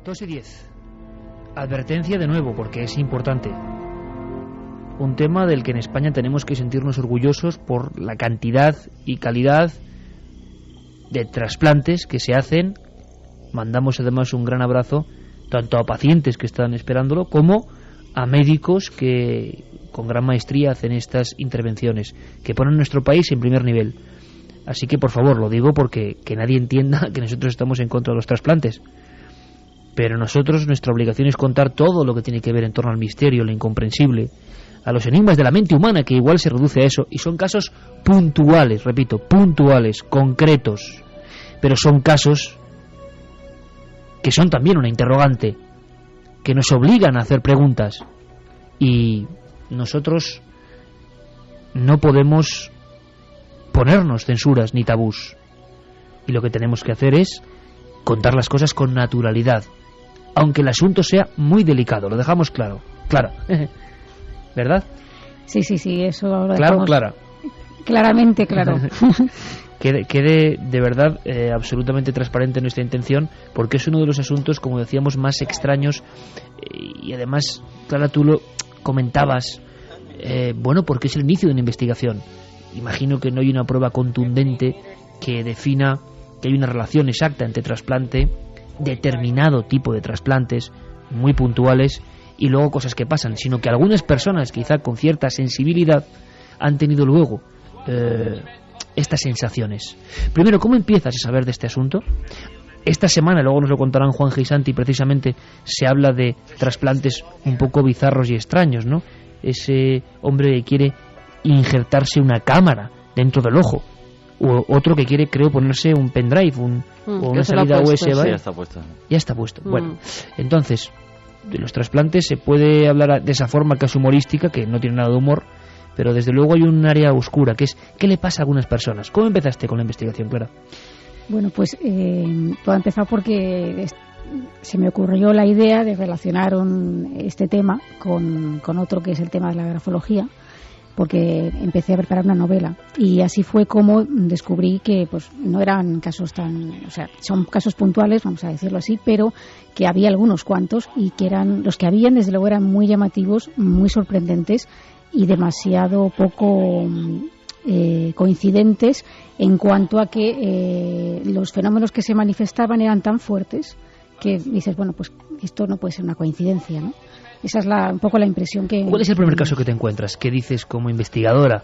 2:10. Advertencia de nuevo, porque es importante. Un tema del que en España tenemos que sentirnos orgullosos por la cantidad y calidad de trasplantes que se hacen. Mandamos además un gran abrazo tanto a pacientes que están esperándolo como a médicos que con gran maestría hacen estas intervenciones, que ponen nuestro país en primer nivel. Así que por favor, lo digo porque que nadie entienda que nosotros estamos en contra de los trasplantes. Pero nosotros, nuestra obligación es contar todo lo que tiene que ver en torno al misterio, lo incomprensible, a los enigmas de la mente humana, que igual se reduce a eso, y son casos puntuales, repito, puntuales, concretos, pero son casos que son también una interrogante, que nos obligan a hacer preguntas, y nosotros no podemos ponernos censuras ni tabús, y lo que tenemos que hacer es contar las cosas con naturalidad, aunque el asunto sea muy delicado, lo dejamos claro, ¿verdad? Sí, eso lo claro, dejamos Clara. Claramente, claro. Quede de verdad absolutamente transparente nuestra intención, porque es uno de los asuntos, como decíamos, más extraños, y además, Clara, tú lo comentabas, porque es el inicio de una investigación. Imagino que no hay una prueba contundente que defina que hay una relación exacta entre trasplante, determinado tipo de trasplantes muy puntuales y luego cosas que pasan, sino que algunas personas, quizá con cierta sensibilidad, han tenido luego estas sensaciones. Primero, ¿cómo empiezas a saber de este asunto? Esta semana, luego nos lo contarán Juanja y Santi, precisamente se habla de trasplantes un poco bizarros y extraños, ¿no? Ese hombre que quiere injertarse una cámara dentro del ojo, o otro que quiere, creo, ponerse un pendrive o una salida USB. Sí, ya está puesto. Ya está puesto. Bueno, entonces, de los trasplantes se puede hablar de esa forma casi humorística, que no tiene nada de humor, pero desde luego hay un área oscura, que es ¿qué le pasa a algunas personas? ¿Cómo empezaste con la investigación, Clara? Bueno, pues todo ha empezado porque se me ocurrió la idea de relacionar este tema con otro, que es el tema de la grafología, porque empecé a preparar una novela, y así fue como descubrí que pues no eran casos son casos puntuales, vamos a decirlo así, pero que había algunos cuantos, y que eran los que habían, desde luego, eran muy llamativos, muy sorprendentes y demasiado poco coincidentes en cuanto a que los fenómenos que se manifestaban eran tan fuertes que dices, bueno, pues esto no puede ser una coincidencia, ¿no? Esa es un poco la impresión que... ¿Cuál es el primer caso que te encuentras? ¿Qué dices como investigadora?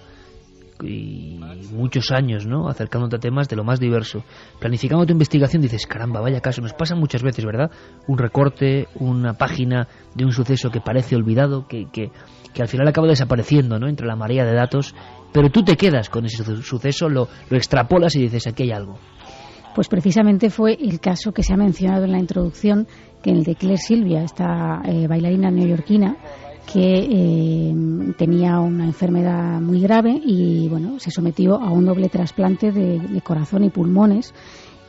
Y muchos años, ¿no?, acercándote a temas de lo más diverso. Planificando tu investigación dices, caramba, vaya caso. Nos pasa muchas veces, ¿verdad? Un recorte, una página de un suceso que parece olvidado, que al final acaba desapareciendo, ¿no?, entre la marea de datos. Pero tú te quedas con ese suceso, lo extrapolas y dices, aquí hay algo. Pues precisamente fue el caso que se ha mencionado en la introducción, que el de Claire Sylvia, esta bailarina neoyorquina, que tenía una enfermedad muy grave y bueno, se sometió a un doble trasplante de corazón y pulmones,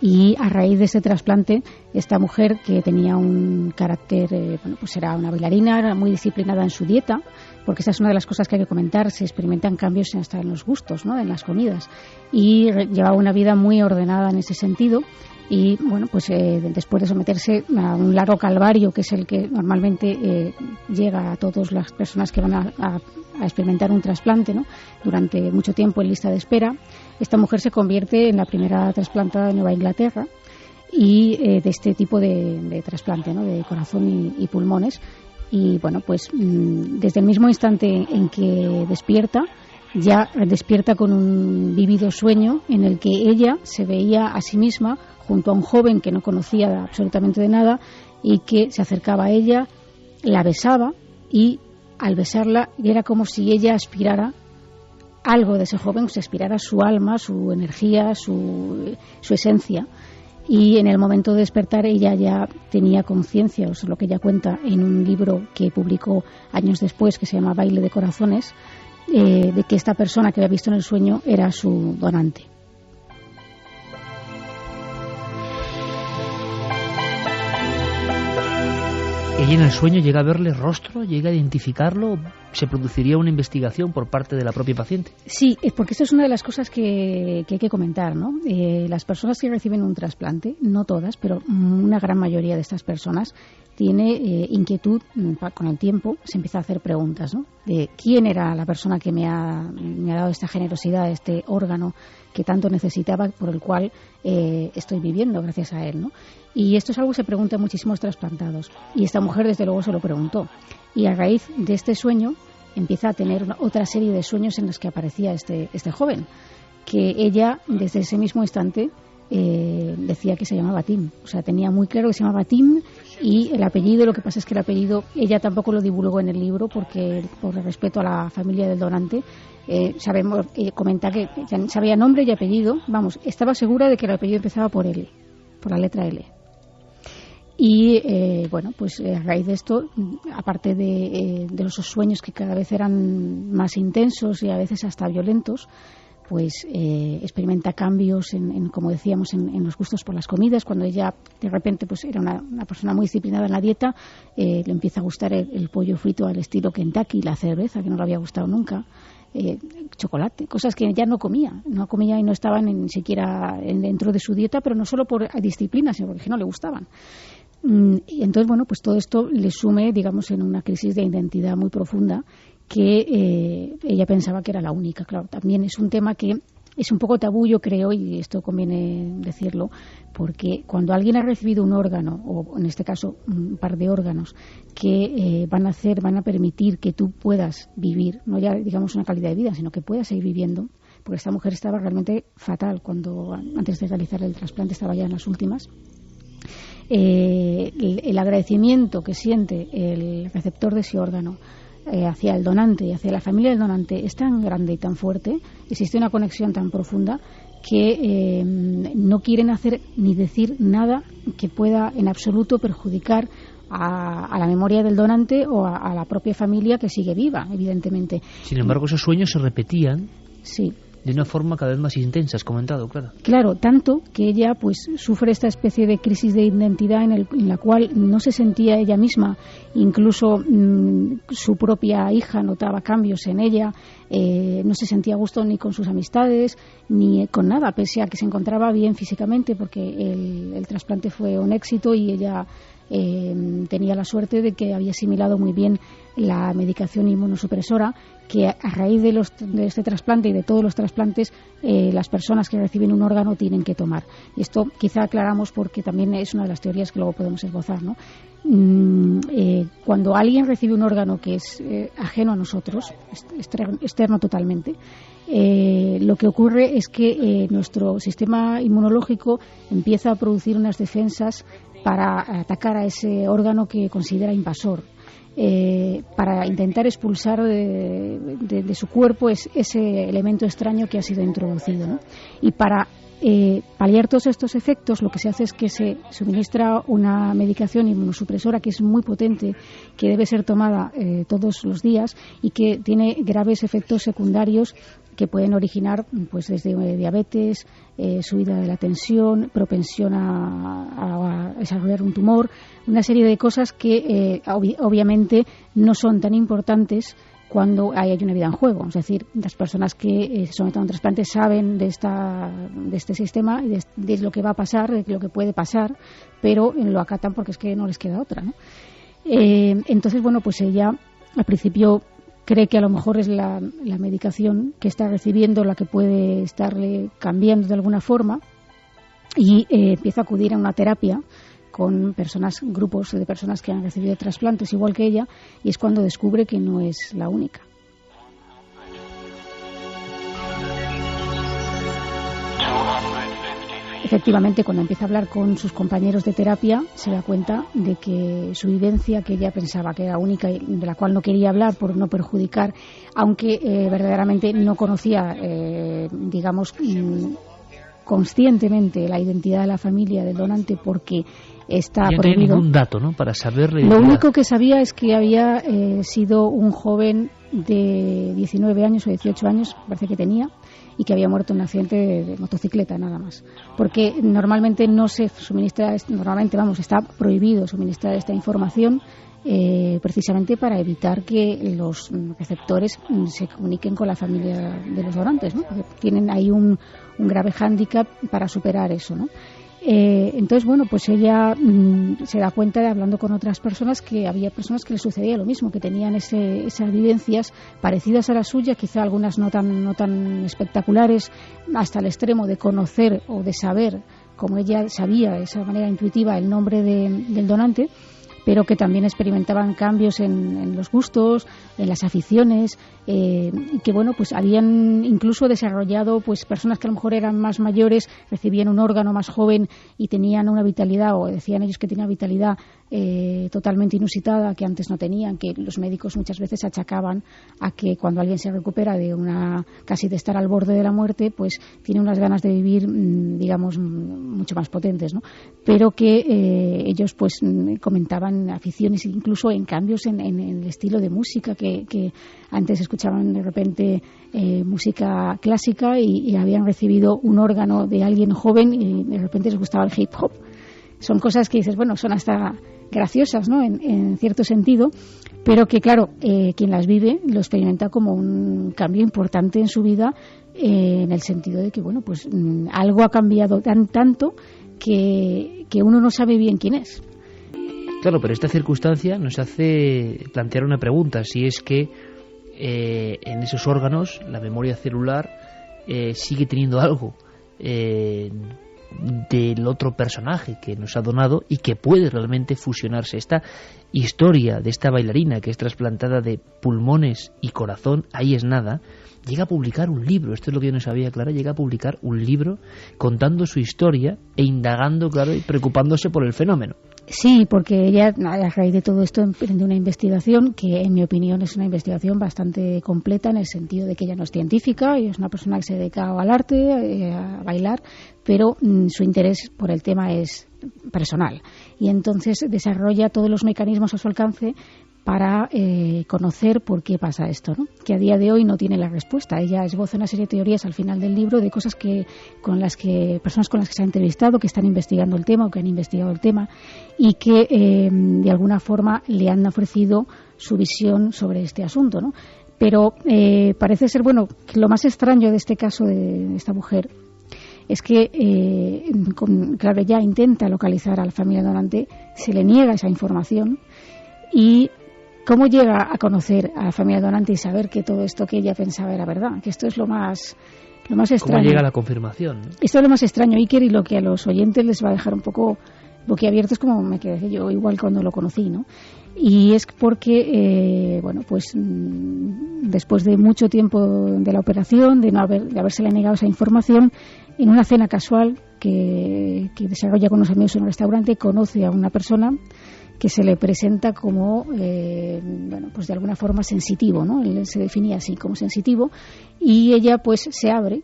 y a raíz de ese trasplante, esta mujer, que tenía un carácter, pues era una bailarina, era muy disciplinada en su dieta, porque esa es una de las cosas que hay que comentar, se experimentan cambios hasta en los gustos, ¿no?, en las comidas, y llevaba una vida muy ordenada en ese sentido. Y bueno, pues después de someterse a un largo calvario, que es el que normalmente llega a todas las personas que van a experimentar un trasplante, ¿no?, durante mucho tiempo en lista de espera, esta mujer se convierte en la primera trasplantada de Nueva Inglaterra y de este tipo de trasplante, ¿no?, de corazón y pulmones. Y bueno, pues desde el mismo instante en que despierta, ya despierta con un vívido sueño en el que ella se veía a sí misma junto a un joven que no conocía absolutamente de nada y que se acercaba a ella, la besaba, y al besarla era como si ella aspirara algo de ese joven, se aspirara su alma, su energía, su esencia. Y en el momento de despertar ella ya tenía conciencia, o sea, lo que ella cuenta en un libro que publicó años después, que se llama Baile de Corazones, de que esta persona que había visto en el sueño era su donante. ¿Ella en el sueño llega a verle rostro? ¿Llega a identificarlo? ¿Se produciría una investigación por parte de la propia paciente? Sí, porque esto es una de las cosas que hay que comentar, ¿no? Las personas que reciben un trasplante, no todas, pero una gran mayoría de estas personas tiene inquietud con el tiempo, se empieza a hacer preguntas, ¿no? De quién era la persona que me ha dado esta generosidad, este órgano que tanto necesitaba, por el cual estoy viviendo gracias a él, ¿no? Y esto es algo que se pregunta muchísimos trasplantados. Y esta mujer, desde luego, se lo preguntó. Y a raíz de este sueño, empieza a tener otra serie de sueños en los que aparecía este joven, que ella, desde ese mismo instante, decía que se llamaba Tim. O sea, tenía muy claro que se llamaba Tim, y el apellido, lo que pasa es que el apellido, ella tampoco lo divulgó en el libro, porque por respeto a la familia del donante, comenta que sabía nombre y apellido, vamos, estaba segura de que el apellido empezaba por L, por la letra L. Y bueno, pues a raíz de esto, aparte de esos sueños que cada vez eran más intensos y a veces hasta violentos, pues experimenta cambios como decíamos, en los gustos por las comidas. Cuando ella de repente pues era una persona muy disciplinada en la dieta, le empieza a gustar el pollo frito al estilo Kentucky, la cerveza, que no le había gustado nunca, chocolate, cosas que ya no comía y no estaban ni siquiera dentro de su dieta, pero no solo por disciplina, sino porque no le gustaban. Y entonces, bueno, pues todo esto le sume, digamos, en una crisis de identidad muy profunda, que ella pensaba que era la única. Claro, también es un tema que es un poco tabú, yo creo, y esto conviene decirlo, porque cuando alguien ha recibido un órgano, o en este caso un par de órganos, que van a permitir que tú puedas vivir, no ya digamos una calidad de vida, sino que puedas seguir viviendo, porque esta mujer estaba realmente fatal antes de realizar el trasplante, estaba ya en las últimas. El agradecimiento que siente el receptor de ese órgano hacia el donante y hacia la familia del donante es tan grande y tan fuerte, existe una conexión tan profunda, que no quieren hacer ni decir nada que pueda en absoluto perjudicar a la memoria del donante o a la propia familia, que sigue viva, evidentemente. Sin embargo, esos sueños se repetían. Sí. De una forma cada vez más intensa, has comentado, claro. Claro, tanto que ella pues sufre esta especie de crisis de identidad en la cual no se sentía ella misma, incluso su propia hija notaba cambios en ella, no se sentía a gusto ni con sus amistades, ni con nada, pese a que se encontraba bien físicamente, porque el trasplante fue un éxito y ella tenía la suerte de que había asimilado muy bien la medicación inmunosupresora, que a raíz de este trasplante y de todos los trasplantes, las personas que reciben un órgano tienen que tomar. Y esto quizá aclaramos porque también es una de las teorías que luego podemos esbozar, ¿no? Cuando alguien recibe un órgano que es ajeno a nosotros, externo totalmente, lo que ocurre es que nuestro sistema inmunológico empieza a producir unas defensas para atacar a ese órgano que considera invasor, para intentar expulsar de su cuerpo ese elemento extraño que ha sido introducido, ¿no? Y para paliar todos estos efectos, lo que se hace es que se suministra una medicación inmunosupresora que es muy potente, que debe ser tomada todos los días y que tiene graves efectos secundarios que pueden originar pues desde diabetes, subida de la tensión, propensión a desarrollar un tumor, una serie de cosas que obviamente no son tan importantes cuando hay una vida en juego. Es decir, las personas que se someten a un trasplante saben de este sistema y de lo que va a pasar, de lo que puede pasar, pero lo acatan porque es que no les queda otra, ¿no? Entonces, bueno, pues ella al principio cree que a lo mejor es la medicación que está recibiendo la que puede estarle cambiando de alguna forma, y empieza a acudir a una terapia con grupos de personas que han recibido trasplantes igual que ella, y es cuando descubre que no es la única. Efectivamente, cuando empieza a hablar con sus compañeros de terapia, se da cuenta de que su vivencia, que ella pensaba que era única y de la cual no quería hablar por no perjudicar, aunque verdaderamente no conocía, digamos, conscientemente la identidad de la familia del donante, porque está prohibido. No tenía ningún dato, ¿no?, para saber. Lo único que sabía es que había sido un joven de 19 años o 18 años, parece que tenía, y que había muerto en un accidente de motocicleta, nada más. Porque normalmente no se suministra, está prohibido suministrar esta información precisamente para evitar que los receptores se comuniquen con la familia de los donantes, ¿no? Porque tienen ahí un grave hándicap para superar eso, ¿no? Entonces, bueno, pues ella se da cuenta, de hablando con otras personas, que había personas que les sucedía lo mismo, que tenían esas vivencias parecidas a la suya, quizá algunas no tan espectaculares, hasta el extremo de conocer o de saber, como ella sabía de esa manera intuitiva, el nombre del donante, pero que también experimentaban cambios en los gustos, en las aficiones, y que bueno, pues habían incluso desarrollado, pues personas que a lo mejor eran más mayores, recibían un órgano más joven y tenían una vitalidad, o decían ellos que tenían vitalidad totalmente inusitada, que antes no tenían, que los médicos muchas veces achacaban a que cuando alguien se recupera casi de estar al borde de la muerte, pues tiene unas ganas de vivir, digamos, mucho más potentes, ¿no? Pero que ellos pues comentaban aficiones, incluso en cambios en el estilo de música, que antes escuchaban de repente música clásica y habían recibido un órgano de alguien joven y de repente les gustaba el hip hop. Son cosas que dices, bueno, son hasta graciosas, ¿no? En cierto sentido, pero que claro, quien las vive lo experimenta como un cambio importante en su vida, en el sentido de que, bueno, pues algo ha cambiado tanto que uno no sabe bien quién es. Claro, pero esta circunstancia nos hace plantear una pregunta, si es que en esos órganos la memoria celular sigue teniendo algo del otro personaje que nos ha donado y que puede realmente fusionarse. Esta historia de esta bailarina que es trasplantada de pulmones y corazón, ahí es nada, llega a publicar un libro, esto es lo que yo no sabía, Clara, llega a publicar un libro contando su historia e indagando, claro, y preocupándose por el fenómeno. Sí, porque ella, a raíz de todo esto, emprende una investigación que, en mi opinión, es una investigación bastante completa, en el sentido de que ella no es científica, y es una persona que se dedica al arte, a bailar, pero su interés por el tema es personal. Y entonces desarrolla todos los mecanismos a su alcance para conocer por qué pasa esto, ¿no? Que a día de hoy no tiene la respuesta. Ella esboza una serie de teorías al final del libro de cosas personas con las que se ha entrevistado, que están investigando el tema o que han investigado el tema y que de alguna forma le han ofrecido su visión sobre este asunto, ¿no? Pero parece ser, bueno, que lo más extraño de este caso de esta mujer es que, claro, ella intenta localizar a la familia donante, se le niega esa información. Y ¿cómo llega a conocer a la familia donante y saber que todo esto que ella pensaba era verdad? Que esto es lo más extraño. ¿Cómo llega la confirmación, ¿no? Esto es lo más extraño, Iker, y lo que a los oyentes les va a dejar un poco boquiabiertos, como me quedé yo igual cuando lo conocí, ¿no? Y es porque, bueno, pues después de mucho tiempo de la operación, de habérsele negado esa información, en una cena casual que desarrolla con unos amigos en un restaurante, conoce a una persona que se le presenta como, bueno, pues de alguna forma sensitivo, ¿no? Él se definía así, como sensitivo, y ella pues se abre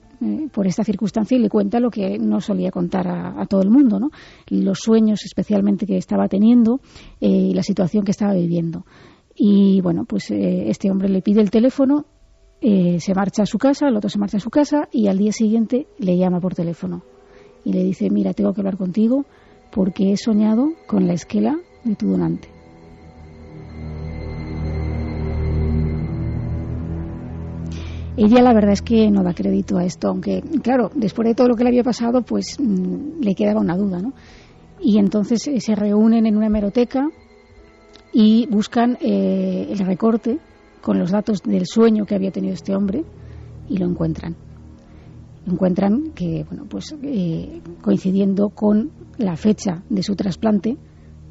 por esta circunstancia y le cuenta lo que no solía contar a todo el mundo, ¿no? Los sueños especialmente que estaba teniendo y la situación que estaba viviendo. Y bueno, pues este hombre le pide el teléfono, se marcha a su casa, el otro se marcha a su casa y al día siguiente le llama por teléfono y le dice: mira, tengo que hablar contigo porque he soñado con la esquela de tu donante. Ella la verdad es que no da crédito a esto, aunque claro, después de todo lo que le había pasado, pues le quedaba una duda, ¿no? Y entonces se reúnen en una hemeroteca y buscan el recorte con los datos del sueño que había tenido este hombre y lo encuentran. Encuentran que, bueno, pues coincidiendo con la fecha de su trasplante,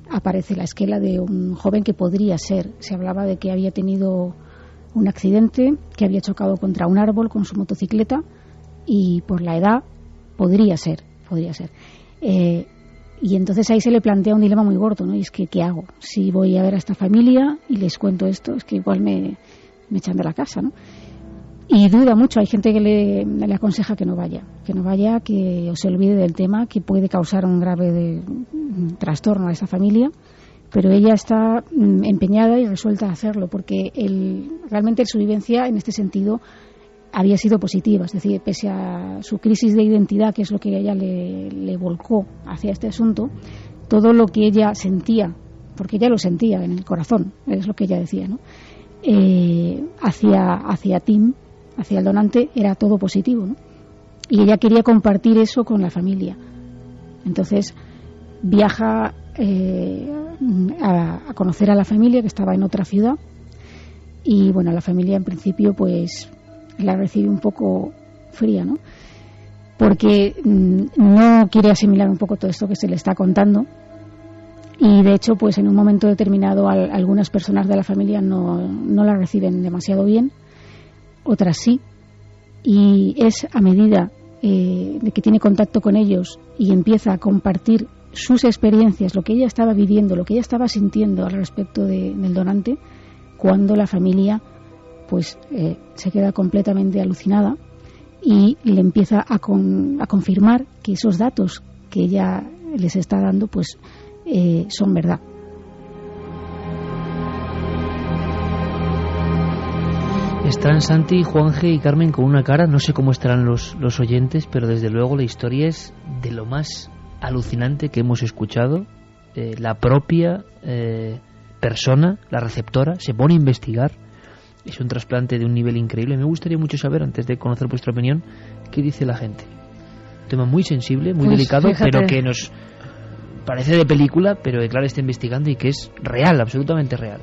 aparece la esquela de un joven que podría ser. Se hablaba de que había tenido un accidente, que había chocado contra un árbol con su motocicleta y por la edad podría ser. Y entonces ahí se le plantea un dilema muy gordo, ¿no? Y es que, ¿qué hago? Si voy a ver a esta familia y les cuento esto, es que igual me echan de la casa, ¿no? Y duda mucho, hay gente que le aconseja que no vaya, que se olvide del tema, que puede causar un grave trastorno a esa familia, pero ella está empeñada y resuelta a hacerlo, porque realmente su vivencia en este sentido había sido positiva, es decir, pese a su crisis de identidad, que es lo que ella le volcó hacia este asunto, todo lo que ella sentía, porque ella lo sentía en el corazón, es lo que ella decía, ¿no? Hacia Tim, hacia el donante, era todo positivo, ¿no? Y ella quería compartir eso con la familia. Entonces viaja a conocer a la familia, que estaba en otra ciudad, y bueno, la familia en principio pues la recibe un poco fría, ¿no? Porque no quiere asimilar un poco todo esto que se le está contando, y de hecho pues en un momento determinado algunas personas de la familia no la reciben demasiado bien, otras sí, y es a medida de que tiene contacto con ellos y empieza a compartir sus experiencias, lo que ella estaba viviendo, lo que ella estaba sintiendo al respecto del donante, cuando la familia pues se queda completamente alucinada y le empieza a confirmar que esos datos que ella les está dando pues son verdad. Están Santi, Juanje y Carmen con una cara, no sé cómo estarán los oyentes, pero desde luego la historia es de lo más alucinante que hemos escuchado. La propia persona, la receptora, se pone a investigar. Es un trasplante de un nivel increíble. Me gustaría mucho saber, antes de conocer vuestra opinión, qué dice la gente. Un tema muy sensible, muy delicado, fíjate, pero que nos parece de película, pero que Clara está investigando y que es real, absolutamente real.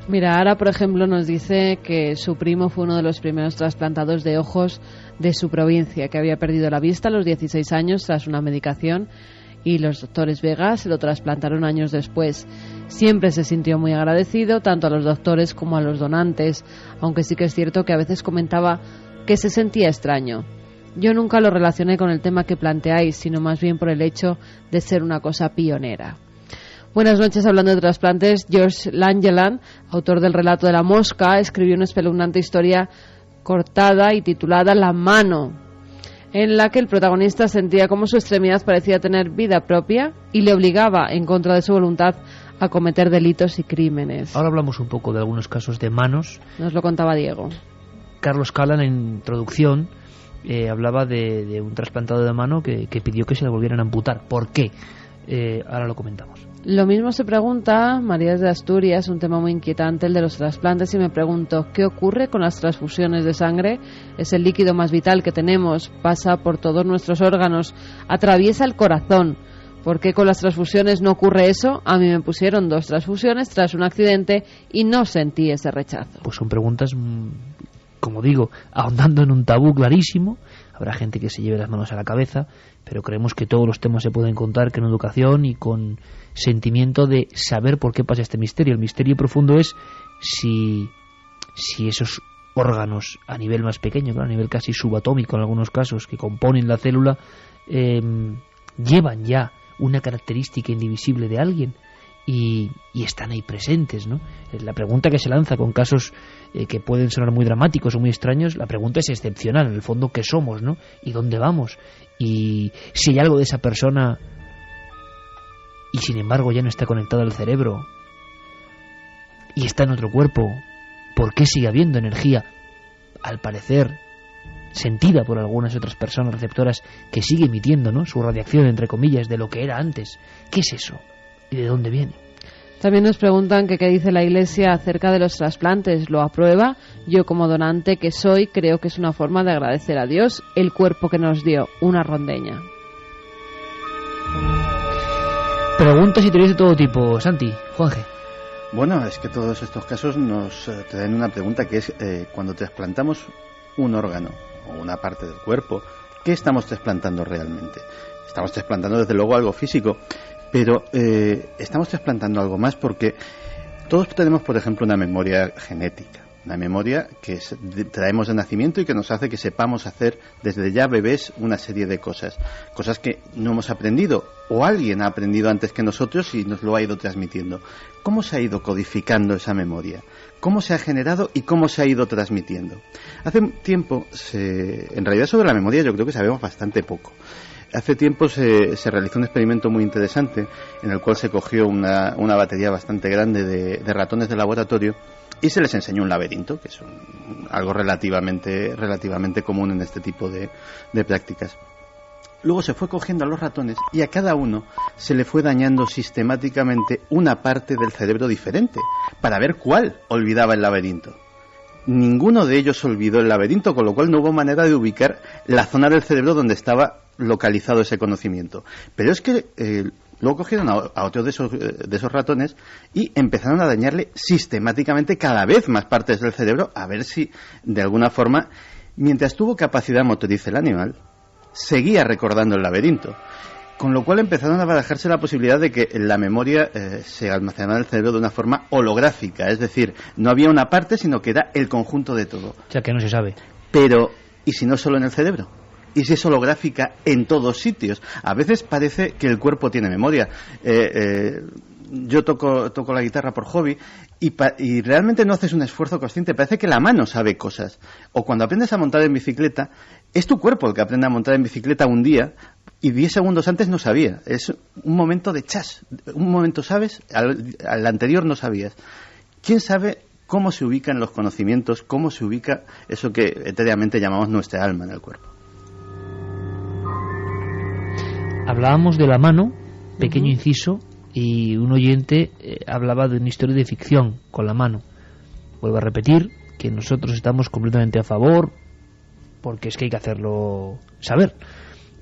Mira, Ara, por ejemplo, nos dice que su primo fue uno de los primeros trasplantados de ojos de su provincia, que había perdido la vista a los 16 años tras una medicación, y los doctores Vega se lo trasplantaron años después. Siempre se sintió muy agradecido, tanto a los doctores como a los donantes, aunque sí que es cierto que a veces comentaba que se sentía extraño. Yo nunca lo relacioné con el tema que planteáis, sino más bien por el hecho de ser una cosa pionera. Buenas noches. Hablando de trasplantes, George Langeland, autor del relato de la mosca, escribió una espeluznante historia cortada y titulada La mano, en la que el protagonista sentía como su extremidad parecía tener vida propia y le obligaba, en contra de su voluntad, a cometer delitos y crímenes. Ahora hablamos un poco de algunos casos de manos. Nos lo contaba Diego. Carlos Callan, en introducción, hablaba de un trasplantado de mano que pidió que se le volvieran a amputar. ¿Por qué? Ahora lo comentamos. Lo mismo se pregunta María de Asturias, un tema muy inquietante, el de los trasplantes, y me pregunto, ¿qué ocurre con las transfusiones de sangre? Es el líquido más vital que tenemos, pasa por todos nuestros órganos, atraviesa el corazón. ¿Por qué con las transfusiones no ocurre eso? A mí me pusieron 2 transfusiones tras un accidente y no sentí ese rechazo. Pues son preguntas, como digo, ahondando en un tabú clarísimo. Habrá gente que se lleve las manos a la cabeza, pero creemos que todos los temas se pueden contar con educación y con sentimiento de saber por qué pasa este misterio. El misterio profundo es si esos órganos a nivel más pequeño, a nivel casi subatómico en algunos casos, que componen la célula, llevan ya una característica indivisible de alguien y están ahí presentes, ¿no? La pregunta que se lanza con casos que pueden sonar muy dramáticos o muy extraños, la pregunta es excepcional, en el fondo, ¿qué somos, no? ¿Y dónde vamos? Y si hay algo de esa persona y sin embargo ya no está conectado al cerebro y está en otro cuerpo, ¿por qué sigue habiendo energía, al parecer sentida por algunas otras personas receptoras, que sigue emitiendo, ¿no?, su radiación, entre comillas, de lo que era antes? ¿Qué es eso? ¿Y de dónde viene? También nos preguntan que qué dice la Iglesia acerca de los trasplantes. ¿Lo aprueba? Yo, como donante que soy, creo que es una forma de agradecer a Dios el cuerpo que nos dio, una rondeña. Preguntas y teorías de todo tipo. Santi, Juanje. Bueno, es que todos estos casos nos traen una pregunta, que es cuando trasplantamos un órgano o una parte del cuerpo, ¿qué estamos trasplantando realmente? Estamos trasplantando desde luego algo físico, pero estamos trasplantando algo más, porque todos tenemos, por ejemplo, una memoria genética, una memoria que traemos de nacimiento y que nos hace que sepamos hacer desde ya bebés una serie de cosas que no hemos aprendido, o alguien ha aprendido antes que nosotros y nos lo ha ido transmitiendo. ¿Cómo se ha ido codificando esa memoria? ¿Cómo se ha generado y cómo se ha ido transmitiendo? Hace tiempo, en realidad sobre la memoria yo creo que sabemos bastante poco. Hace tiempo se realizó un experimento muy interesante en el cual se cogió una batería bastante grande de ratones de laboratorio y se les enseñó un laberinto, que es algo relativamente común en este tipo de prácticas. Luego se fue cogiendo a los ratones y a cada uno se le fue dañando sistemáticamente una parte del cerebro diferente, para ver cuál olvidaba el laberinto. Ninguno de ellos olvidó el laberinto, con lo cual no hubo manera de ubicar la zona del cerebro donde estaba localizado ese conocimiento. Pero es que luego cogieron a otros de esos ratones y empezaron a dañarle sistemáticamente cada vez más partes del cerebro, a ver si de alguna forma, mientras tuvo capacidad motriz el animal, seguía recordando el laberinto. Con lo cual empezaron a barajarse la posibilidad de que la memoria se almacenara en el cerebro de una forma holográfica, es decir, no había una parte, sino que era el conjunto de todo. O sea, que no se sabe. Pero, ¿y si no solo en el cerebro? ¿Y si es holográfica en todos sitios? A veces parece que el cuerpo tiene memoria. Yo toco la guitarra por hobby y realmente no haces un esfuerzo consciente, parece que la mano sabe cosas. O cuando aprendes a montar en bicicleta, es tu cuerpo el que aprende a montar en bicicleta un día y 10 segundos antes no sabía. Es un momento de chas. Un momento sabes, al anterior no sabías. ¿Quién sabe cómo se ubican los conocimientos, cómo se ubica eso que etéreamente llamamos nuestra alma en el cuerpo? Hablábamos de la mano, pequeño inciso, y un oyente hablaba de una historia de ficción con la mano. Vuelvo a repetir que nosotros estamos completamente a favor, porque es que hay que hacerlo saber,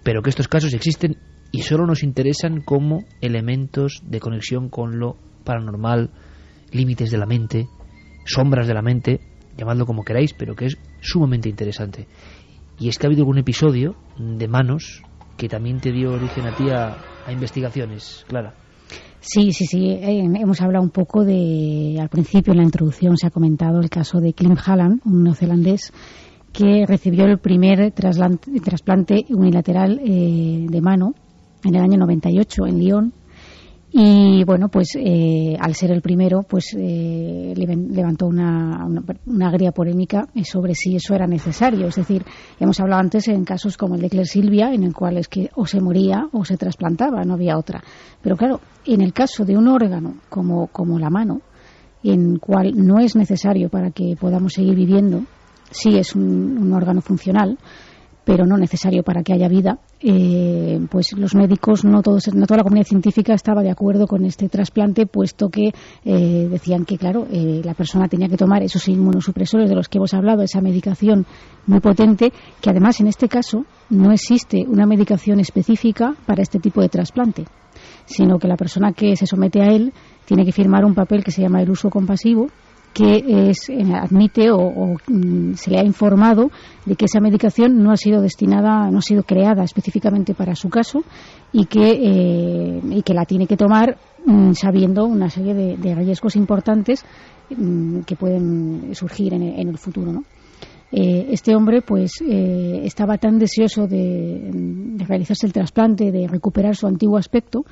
pero que estos casos existen y solo nos interesan como elementos de conexión con lo paranormal, límites de la mente, sombras de la mente, llamadlo como queráis, pero que es sumamente interesante. Y es que ha habido algún episodio de manos que también te dio origen a ti a investigaciones, Clara. Sí. Hemos hablado un poco al principio en la introducción se ha comentado el caso de Klim Hallam, un neozelandés que recibió el primer trasplante unilateral de mano en el año 98 en Lyon. Y bueno, pues al ser el primero, pues levantó una agria polémica sobre si eso era necesario. Es decir, hemos hablado antes en casos como el de Claire Silvia, en el cual es que o se moría o se trasplantaba, no había otra. Pero claro, en el caso de un órgano como la mano, en el cual no es necesario para que podamos seguir viviendo, sí es un órgano funcional, pero no necesario para que haya vida, pues los médicos, no toda la comunidad científica estaba de acuerdo con este trasplante, puesto que decían que, claro, la persona tenía que tomar esos inmunosupresores de los que hemos hablado, esa medicación muy potente, que además en este caso no existe una medicación específica para este tipo de trasplante, sino que la persona que se somete a él tiene que firmar un papel que se llama el uso compasivo, que admite o se le ha informado de que esa medicación no ha sido creada específicamente para su caso y que la tiene que tomar sabiendo una serie de riesgos importantes que pueden surgir en el futuro, ¿no? Este hombre pues estaba tan deseoso de realizarse el trasplante, de recuperar su antiguo aspecto,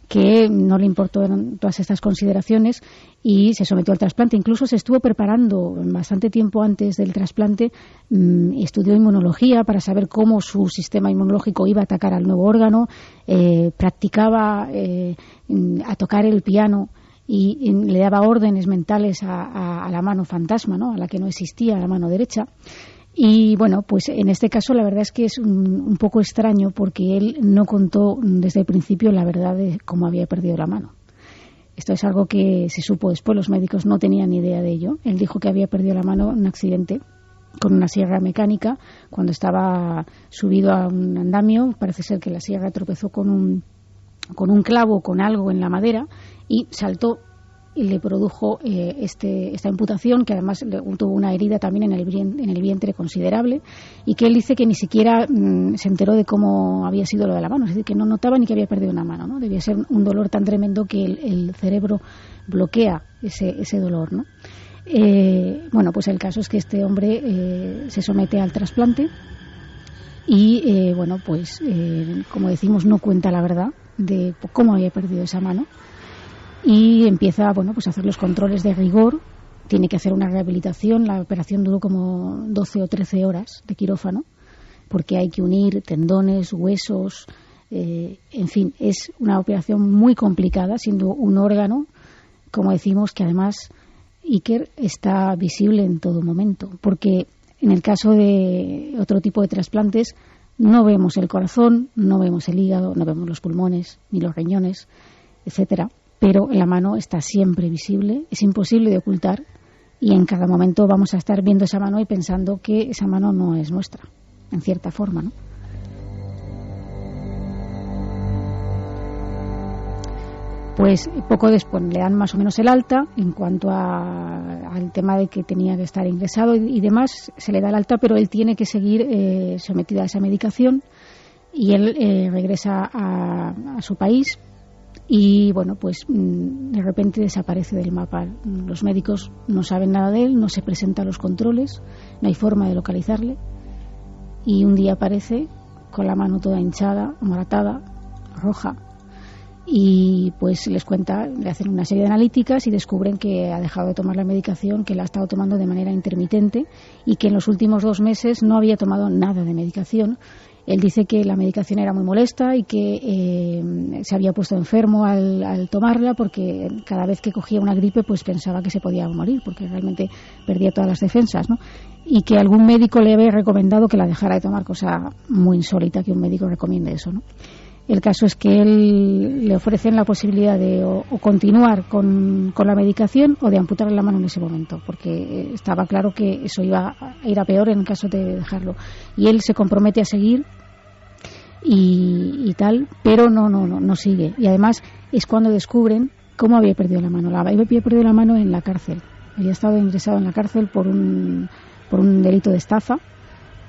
que no le importaron todas estas consideraciones y se sometió al trasplante. Incluso se estuvo preparando bastante tiempo antes del trasplante, estudió inmunología para saber cómo su sistema inmunológico iba a atacar al nuevo órgano, practicaba a tocar el piano y le daba órdenes mentales a la mano fantasma, ¿no?, a la que no existía, la mano derecha. Y bueno, pues en este caso la verdad es que es un poco extraño, porque él no contó desde el principio la verdad de cómo había perdido la mano. Esto es algo que se supo después, los médicos no tenían ni idea de ello. Él dijo que había perdido la mano en un accidente con una sierra mecánica cuando estaba subido a un andamio. Parece ser que la sierra tropezó con un clavo, con algo en la madera, y saltó y le produjo esta imputación, que además tuvo una herida también en el vientre considerable, y que él dice que ni siquiera se enteró de cómo había sido lo de la mano, es decir, que no notaba ni que había perdido una mano, ¿no? Debía ser un dolor tan tremendo que el cerebro bloquea ese dolor, ¿no? Bueno, pues el caso es que este hombre se somete al trasplante y, bueno, pues como decimos, no cuenta la verdad de cómo había perdido esa mano. Y empieza, bueno, pues a hacer los controles de rigor, tiene que hacer una rehabilitación. La operación duró como 12 o 13 horas de quirófano, porque hay que unir tendones, huesos, en fin, es una operación muy complicada, siendo un órgano, como decimos, que además Iker está visible en todo momento, porque en el caso de otro tipo de trasplantes no vemos el corazón, no vemos el hígado, no vemos los pulmones, ni los riñones, etcétera, pero la mano está siempre visible, es imposible de ocultar, y en cada momento vamos a estar viendo esa mano y pensando que esa mano no es nuestra, en cierta forma, ¿no? Pues poco después le dan más o menos el alta en cuanto al tema de que tenía que estar ingresado y demás, se le da el alta, pero él tiene que seguir sometido a esa medicación, y él regresa a su país y bueno, pues de repente desaparece del mapa. Los médicos no saben nada de él, no se presenta a los controles, no hay forma de localizarle, y un día aparece con la mano toda hinchada, amoratada, roja. Y pues les cuenta, le hacen una serie de analíticas y descubren que ha dejado de tomar la medicación, que la ha estado tomando de manera intermitente y que en los últimos 2 meses no había tomado nada de medicación. Él dice que la medicación era muy molesta y que se había puesto enfermo al tomarla, porque cada vez que cogía una gripe pues pensaba que se podía morir, porque realmente perdía todas las defensas, ¿no? Y que algún médico le había recomendado que la dejara de tomar, cosa muy insólita que un médico recomiende eso, ¿no? El caso es que él le ofrecen la posibilidad de o continuar con la medicación o de amputarle la mano en ese momento, porque estaba claro que eso iba a ir a peor en caso de dejarlo. Y él se compromete a seguir y tal, pero no sigue. Y además es cuando descubren cómo había perdido la mano. Había perdido la mano en la cárcel. Había estado ingresado en la cárcel por un delito de estafa.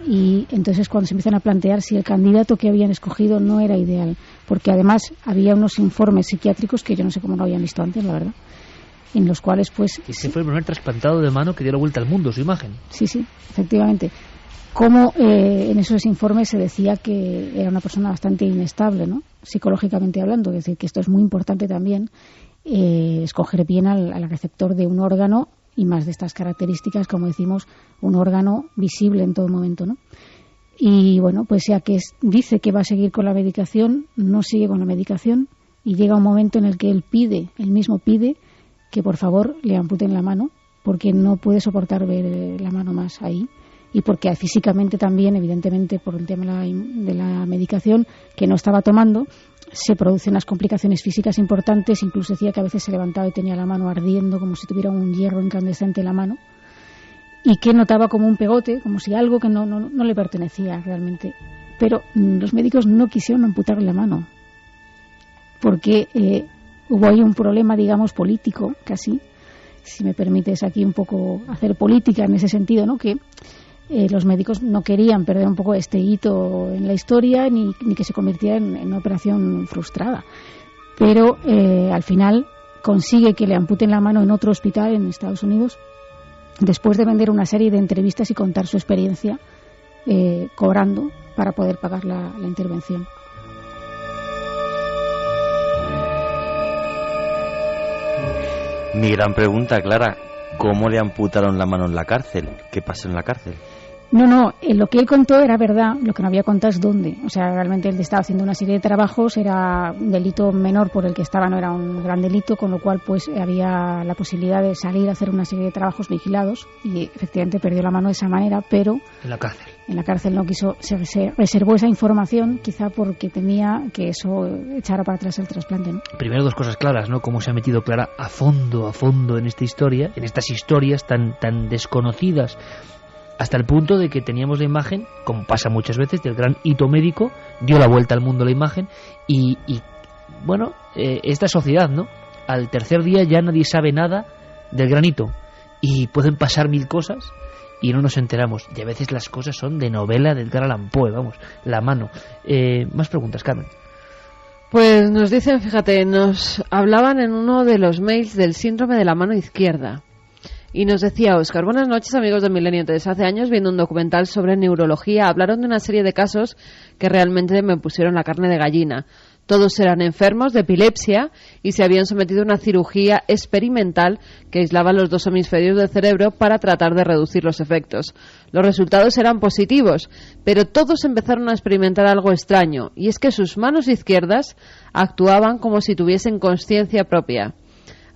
Y entonces cuando se empiezan a plantear si el candidato que habían escogido no era ideal, porque además había unos informes psiquiátricos que yo no sé cómo no habían visto antes, la verdad, en los cuales pues... Ese fue el primer trasplantado de mano que dio la vuelta al mundo, su imagen. Sí, efectivamente. Como en esos informes se decía que era una persona bastante inestable, ¿no? Psicológicamente hablando, es decir, que esto es muy importante también, escoger bien al receptor de un órgano, y más de estas características, como decimos, un órgano visible en todo momento, ¿no? Y bueno, pues ya que dice que va a seguir con la medicación, no sigue con la medicación, y llega un momento en el que él mismo pide que por favor le amputen la mano, porque no puede soportar ver la mano más ahí, y porque físicamente también, evidentemente, por el tema de la medicación que no estaba tomando, se producen unas complicaciones físicas importantes. Incluso decía que a veces se levantaba y tenía la mano ardiendo, como si tuviera un hierro incandescente en la mano, y que notaba como un pegote, como si algo que no le pertenecía realmente. Pero los médicos no quisieron amputarle la mano, porque hubo ahí un problema, digamos, político, casi, si me permites aquí un poco hacer política en ese sentido, ¿no? Que los médicos no querían perder un poco este hito en la historia, ni que se convirtiera en una operación frustrada. Pero al final consigue que le amputen la mano en otro hospital en Estados Unidos, después de vender una serie de entrevistas y contar su experiencia, cobrando para poder pagar la intervención. Mi gran pregunta, Clara, ¿cómo le amputaron la mano en la cárcel? ¿Qué pasó en la cárcel? No, lo que él contó era verdad, lo que no había contado es dónde. O sea, realmente él estaba haciendo una serie de trabajos, era un delito menor por el que estaba, no era un gran delito, con lo cual pues había la posibilidad de salir a hacer una serie de trabajos vigilados, y efectivamente perdió la mano de esa manera, pero... En la cárcel. En la cárcel no quiso, se reservó esa información, quizá porque temía que eso echara para atrás el trasplante, ¿no? Primero, 2 cosas claras, ¿no? Cómo se ha metido Clara a fondo en esta historia, en estas historias tan desconocidas, hasta el punto de que teníamos la imagen, como pasa muchas veces, del gran hito médico, dio la vuelta al mundo la imagen, y bueno, esta sociedad, ¿no? Al tercer día ya nadie sabe nada del gran hito, y pueden pasar 1000 cosas y no nos enteramos, y a veces las cosas son de novela del Edgar Allan Poe, vamos, la mano. Más preguntas, Carmen. Pues nos dicen, fíjate, nos hablaban en uno de los mails del síndrome de la mano izquierda. Y nos decía Óscar: buenas noches, amigos de Milenio 3. Hace años, viendo un documental sobre neurología, hablaron de una serie de casos que realmente me pusieron la carne de gallina. Todos eran enfermos de epilepsia y se habían sometido a una cirugía experimental que aislaba los 2 hemisferios del cerebro para tratar de reducir los efectos. Los resultados eran positivos, pero todos empezaron a experimentar algo extraño, y es que sus manos izquierdas actuaban como si tuviesen conciencia propia.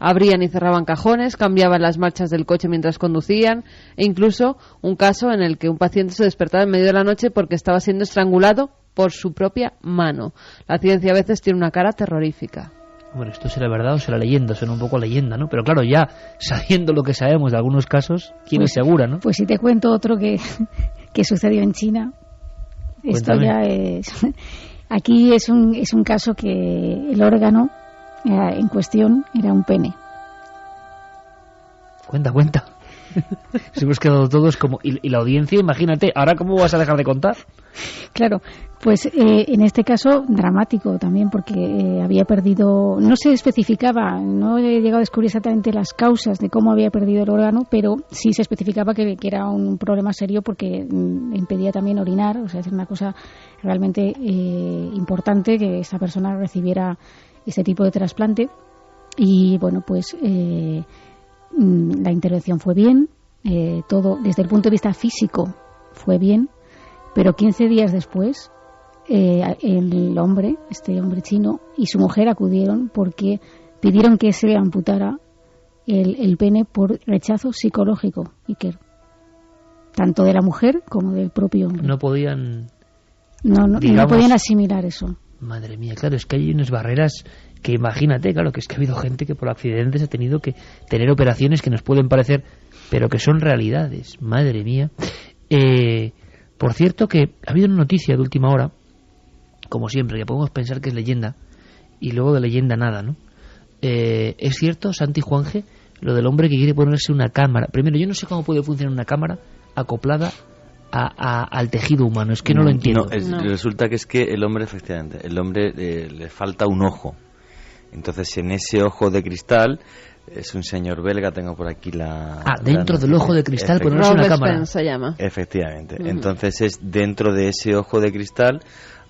Abrían y cerraban cajones, cambiaban las marchas del coche mientras conducían, e incluso un caso en el que un paciente se despertaba en medio de la noche porque estaba siendo estrangulado por su propia mano. La ciencia a veces tiene una cara terrorífica. Bueno, esto será verdad o será leyenda, suena un poco a leyenda, ¿no? Pero claro, ya sabiendo lo que sabemos de algunos casos, ¿quién es segura, no? Pues si te cuento otro que sucedió en China, esto Cuéntame. ya es... Aquí es un caso que el órgano en cuestión era un pene. Cuenta. Se hemos quedado todos como... Y la audiencia, imagínate, ¿ahora cómo vas a dejar de contar? Claro, pues en este caso dramático también, porque había perdido, no se especificaba, no he llegado a descubrir exactamente las causas de cómo había perdido el órgano, pero sí se especificaba que era un problema serio porque impedía también orinar, o sea, es una cosa realmente importante que esta persona recibiera este tipo de trasplante. Y bueno, pues la intervención fue bien, todo desde el punto de vista físico fue bien, pero 15 días después el hombre, este hombre chino, y su mujer acudieron porque pidieron que se le amputara el pene por rechazo psicológico, Iker, tanto de la mujer como del propio hombre. No podían... No podían asimilar eso. Madre mía, claro, es que hay unas barreras que imagínate, claro, que es que ha habido gente que por accidentes ha tenido que tener operaciones que nos pueden parecer, pero que son realidades. Madre mía. Por cierto que ha habido una noticia de última hora, como siempre, que podemos pensar que es leyenda, y luego de leyenda nada, ¿no? Es cierto, Santi Juanje, lo del hombre que quiere ponerse una cámara. Primero, yo no sé cómo puede funcionar una cámara acoplada al tejido humano, es que no lo entiendo. Resulta que es que el hombre, efectivamente, le falta un ojo. Entonces, en ese ojo de cristal, es un señor belga, tengo por aquí dentro del ojo de cristal ponerse una cámara. Robespierre se llama. Efectivamente. Entonces, es dentro de ese ojo de cristal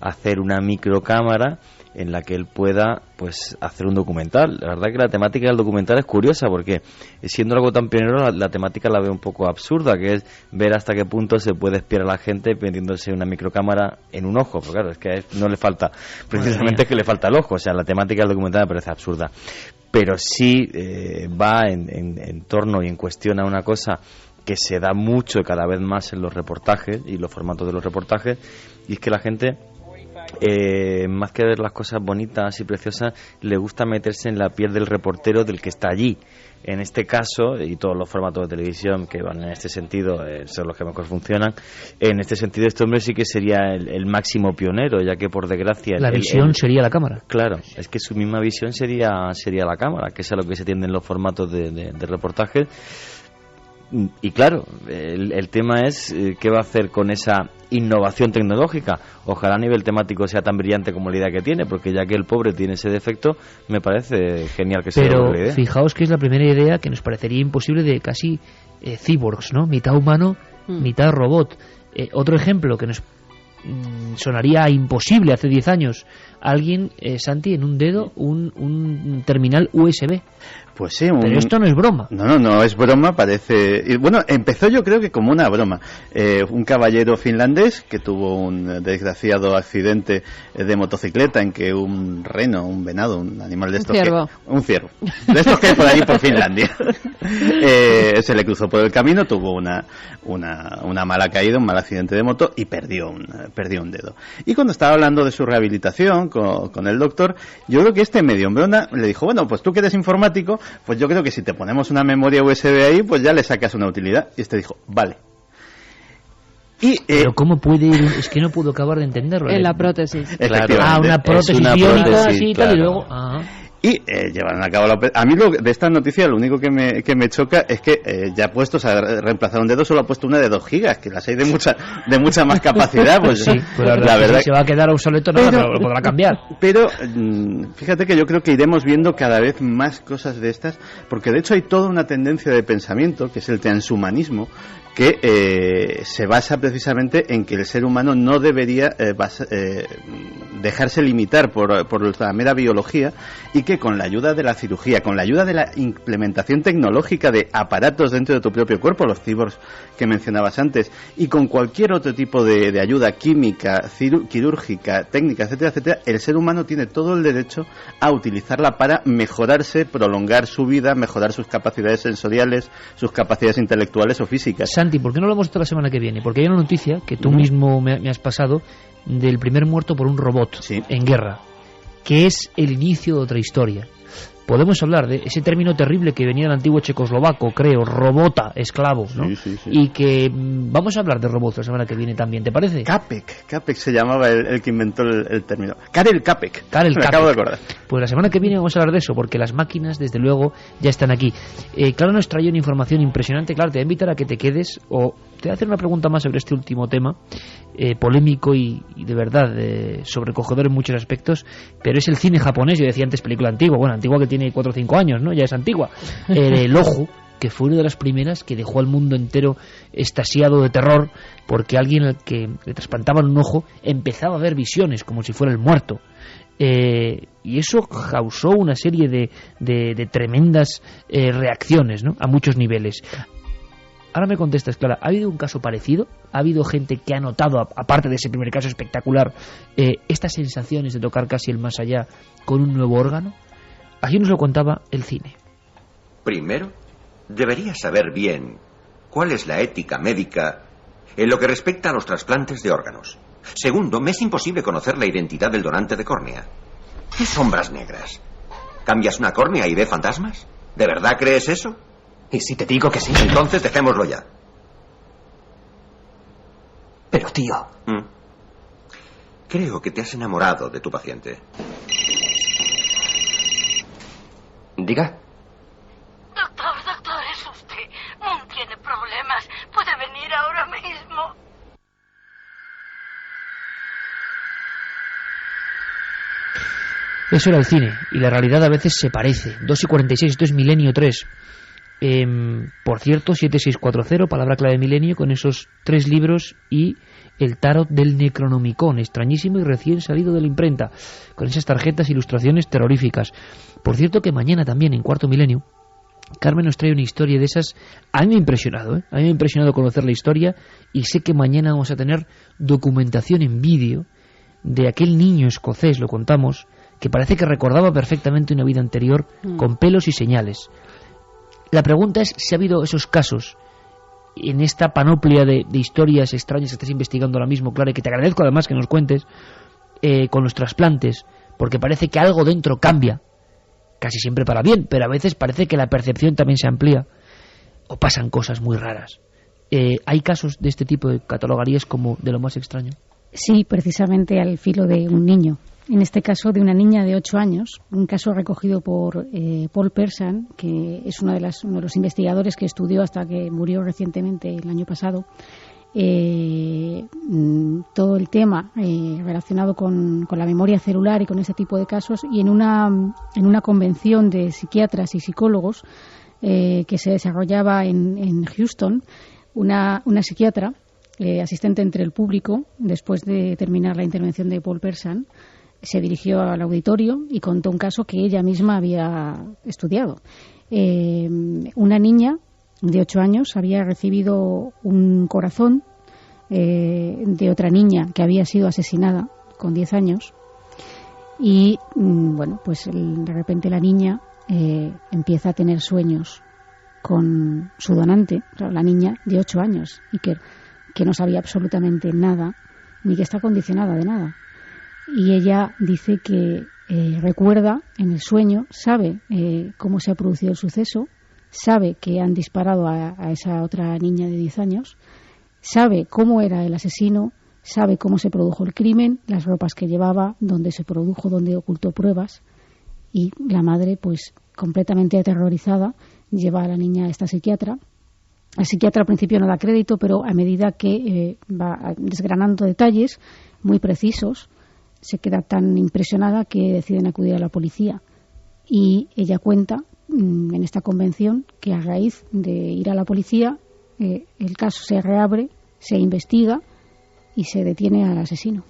hacer una microcámara en la que él pueda pues hacer un documental. La verdad que la temática del documental es curiosa porque siendo algo tan pionero la temática la veo un poco absurda, que es ver hasta qué punto se puede espiar a la gente metiéndose una microcámara en un ojo, pero claro, es que a él no le falta, precisamente que le falta el ojo, o sea, la temática del documental me parece absurda, pero sí va en torno y en cuestión a una cosa que se da mucho y cada vez más en los reportajes y los formatos de los reportajes, y es que la gente más que ver las cosas bonitas y preciosas, le gusta meterse en la piel del reportero, del que está allí. En este caso, y todos los formatos de televisión que van en este sentido son los que mejor funcionan, en este sentido este hombre sí que sería el máximo pionero, ya que por desgracia la visión sería la cámara. Claro, es que su misma visión sería la cámara, que es a lo que se tiende en los formatos de reportajes. Y claro, el tema es qué va a hacer con esa innovación tecnológica. Ojalá a nivel temático sea tan brillante como la idea que tiene, porque ya que el pobre tiene ese defecto, me parece genial que sea la idea. Fijaos que es la primera idea que nos parecería imposible de casi cyborgs, ¿no? Mitad humano, mitad robot. Otro ejemplo que nos sonaría imposible hace 10 años. Alguien, Santi, en un dedo, un terminal USB. Pues sí, pero esto no es broma. No es broma, parece... Y bueno, empezó yo creo que como una broma. Un caballero finlandés que tuvo un desgraciado accidente de motocicleta en que un reno, un venado, un animal de estos... Un ciervo. De estos que hay por allí por Finlandia. Se le cruzó por el camino, tuvo una mala caída, un mal accidente de moto y perdió un dedo. Y cuando estaba hablando de su rehabilitación con el doctor, yo creo que este medio hombrona le dijo, bueno, pues tú que eres informático, pues yo creo que si te ponemos una memoria USB ahí, pues ya le sacas una utilidad. Y este dijo, vale. Pero ¿cómo puede ir? Es que no puedo acabar de entenderlo. En la prótesis. Claro, una prótesis biónica así y tal, y luego... Y llevaron a cabo la operación. A mí de esta noticia lo único que me choca es que ya puestos a reemplazar un dedo solo ha puesto una de 2 gigas, que las hay de mucha más capacidad. Pues sí, pues la verdad que se va a quedar obsoleto, pero lo podrá cambiar. Pero fíjate que yo creo que iremos viendo cada vez más cosas de estas, porque de hecho hay toda una tendencia de pensamiento, que es el transhumanismo, que se basa precisamente en que el ser humano no debería dejarse limitar por la mera biología, y que que con la ayuda de la cirugía, con la ayuda de la implementación tecnológica de aparatos dentro de tu propio cuerpo, los cyborgs que mencionabas antes, y con cualquier otro tipo de ayuda química, quirúrgica, técnica, etcétera, etcétera, el ser humano tiene todo el derecho a utilizarla para mejorarse, prolongar su vida, mejorar sus capacidades sensoriales, sus capacidades intelectuales o físicas. Santi, ¿por qué no lo hemos hecho la semana que viene? Porque hay una noticia que tú mismo me has pasado del primer muerto por un robot en guerra, que es el inicio de otra historia. Podemos hablar de ese término terrible que venía del antiguo checoslovaco, creo, robota, esclavo, ¿no? Sí. Y que vamos a hablar de robots la semana que viene también, ¿te parece? Capek se llamaba el que inventó el término. Karel Capek. Me acabo de acordar. Pues la semana que viene vamos a hablar de eso, porque las máquinas, desde luego, ya están aquí. Claro, nos trae una información impresionante. Claro, te voy a invitar a que te quedes, o te voy a hacer una pregunta más sobre este último tema, polémico y de verdad sobrecogedor en muchos aspectos, pero es el cine japonés. Yo decía antes película antigua, bueno, antigua que tiene 4 o 5 años, ¿no? Ya es antigua. El Ojo, que fue una de las primeras que dejó al mundo entero extasiado de terror, porque alguien al que le trasplantaban un ojo empezaba a ver visiones como si fuera el muerto. Y eso causó una serie de tremendas reacciones, ¿no? A muchos niveles. Ahora me contestas, Clara, ¿ha habido un caso parecido? ¿Ha habido gente que ha notado, aparte de ese primer caso espectacular, estas sensaciones de tocar casi el más allá con un nuevo órgano? Así nos lo contaba el cine. Primero, deberías saber bien cuál es la ética médica en lo que respecta a los trasplantes de órganos. Segundo, me es imposible conocer la identidad del donante de córnea. ¿Qué sombras negras? ¿Cambias una córnea y ve fantasmas? ¿De verdad crees eso? ¿Y si te digo que sí? Entonces dejémoslo ya. Pero, tío... Creo que te has enamorado de tu paciente. Diga. Doctor, es usted. No tiene problemas. Puede venir ahora mismo. Eso era el cine, y la realidad a veces se parece. 2:46, esto es Milenio 3. Por cierto, 7640, palabra clave de Milenio, con esos 3 libros y el tarot del Necronomicon, extrañísimo y recién salido de la imprenta, con esas tarjetas, ilustraciones terroríficas. Por cierto que mañana también, en Cuarto Milenio, Carmen nos trae una historia de esas. A mí me ha impresionado, A mí me ha impresionado conocer la historia, y sé que mañana vamos a tener documentación en vídeo de aquel niño escocés, lo contamos, que parece que recordaba perfectamente una vida anterior, con pelos y señales. La pregunta es si ha habido esos casos en esta panoplia de historias extrañas que estás investigando ahora mismo, Clara, y que te agradezco además que nos cuentes, con los trasplantes, porque parece que algo dentro cambia, casi siempre para bien, pero a veces parece que la percepción también se amplía, o pasan cosas muy raras. ¿Hay casos de este tipo que catalogarías como de lo más extraño? Sí, precisamente al filo de un niño. En este caso de una niña de 8 años, un caso recogido por Paul Persson, que es uno de los investigadores que estudió hasta que murió recientemente el año pasado, todo el tema relacionado con la memoria celular y con ese tipo de casos, y en una convención de psiquiatras y psicólogos que se desarrollaba en Houston, una psiquiatra, asistente entre el público, después de terminar la intervención de Paul Persson, se dirigió al auditorio y contó un caso que ella misma había estudiado. Una niña de 8 años había recibido un corazón de otra niña que había sido asesinada con 10 años y, pues de repente la niña empieza a tener sueños con su donante, la niña de 8 años, y que no sabía absolutamente nada, ni que está condicionada de nada. Y ella dice que recuerda en el sueño, sabe cómo se ha producido el suceso, sabe que han disparado a esa otra niña de 10 años, sabe cómo era el asesino, sabe cómo se produjo el crimen, las ropas que llevaba, dónde se produjo, dónde ocultó pruebas, y la madre, pues completamente aterrorizada, lleva a la niña a esta psiquiatra. El psiquiatra al principio no da crédito, pero a medida que va desgranando detalles muy precisos, se queda tan impresionada que deciden acudir a la policía. Y ella cuenta en esta convención que a raíz de ir a la policía, el caso se reabre, se investiga y se detiene al asesino.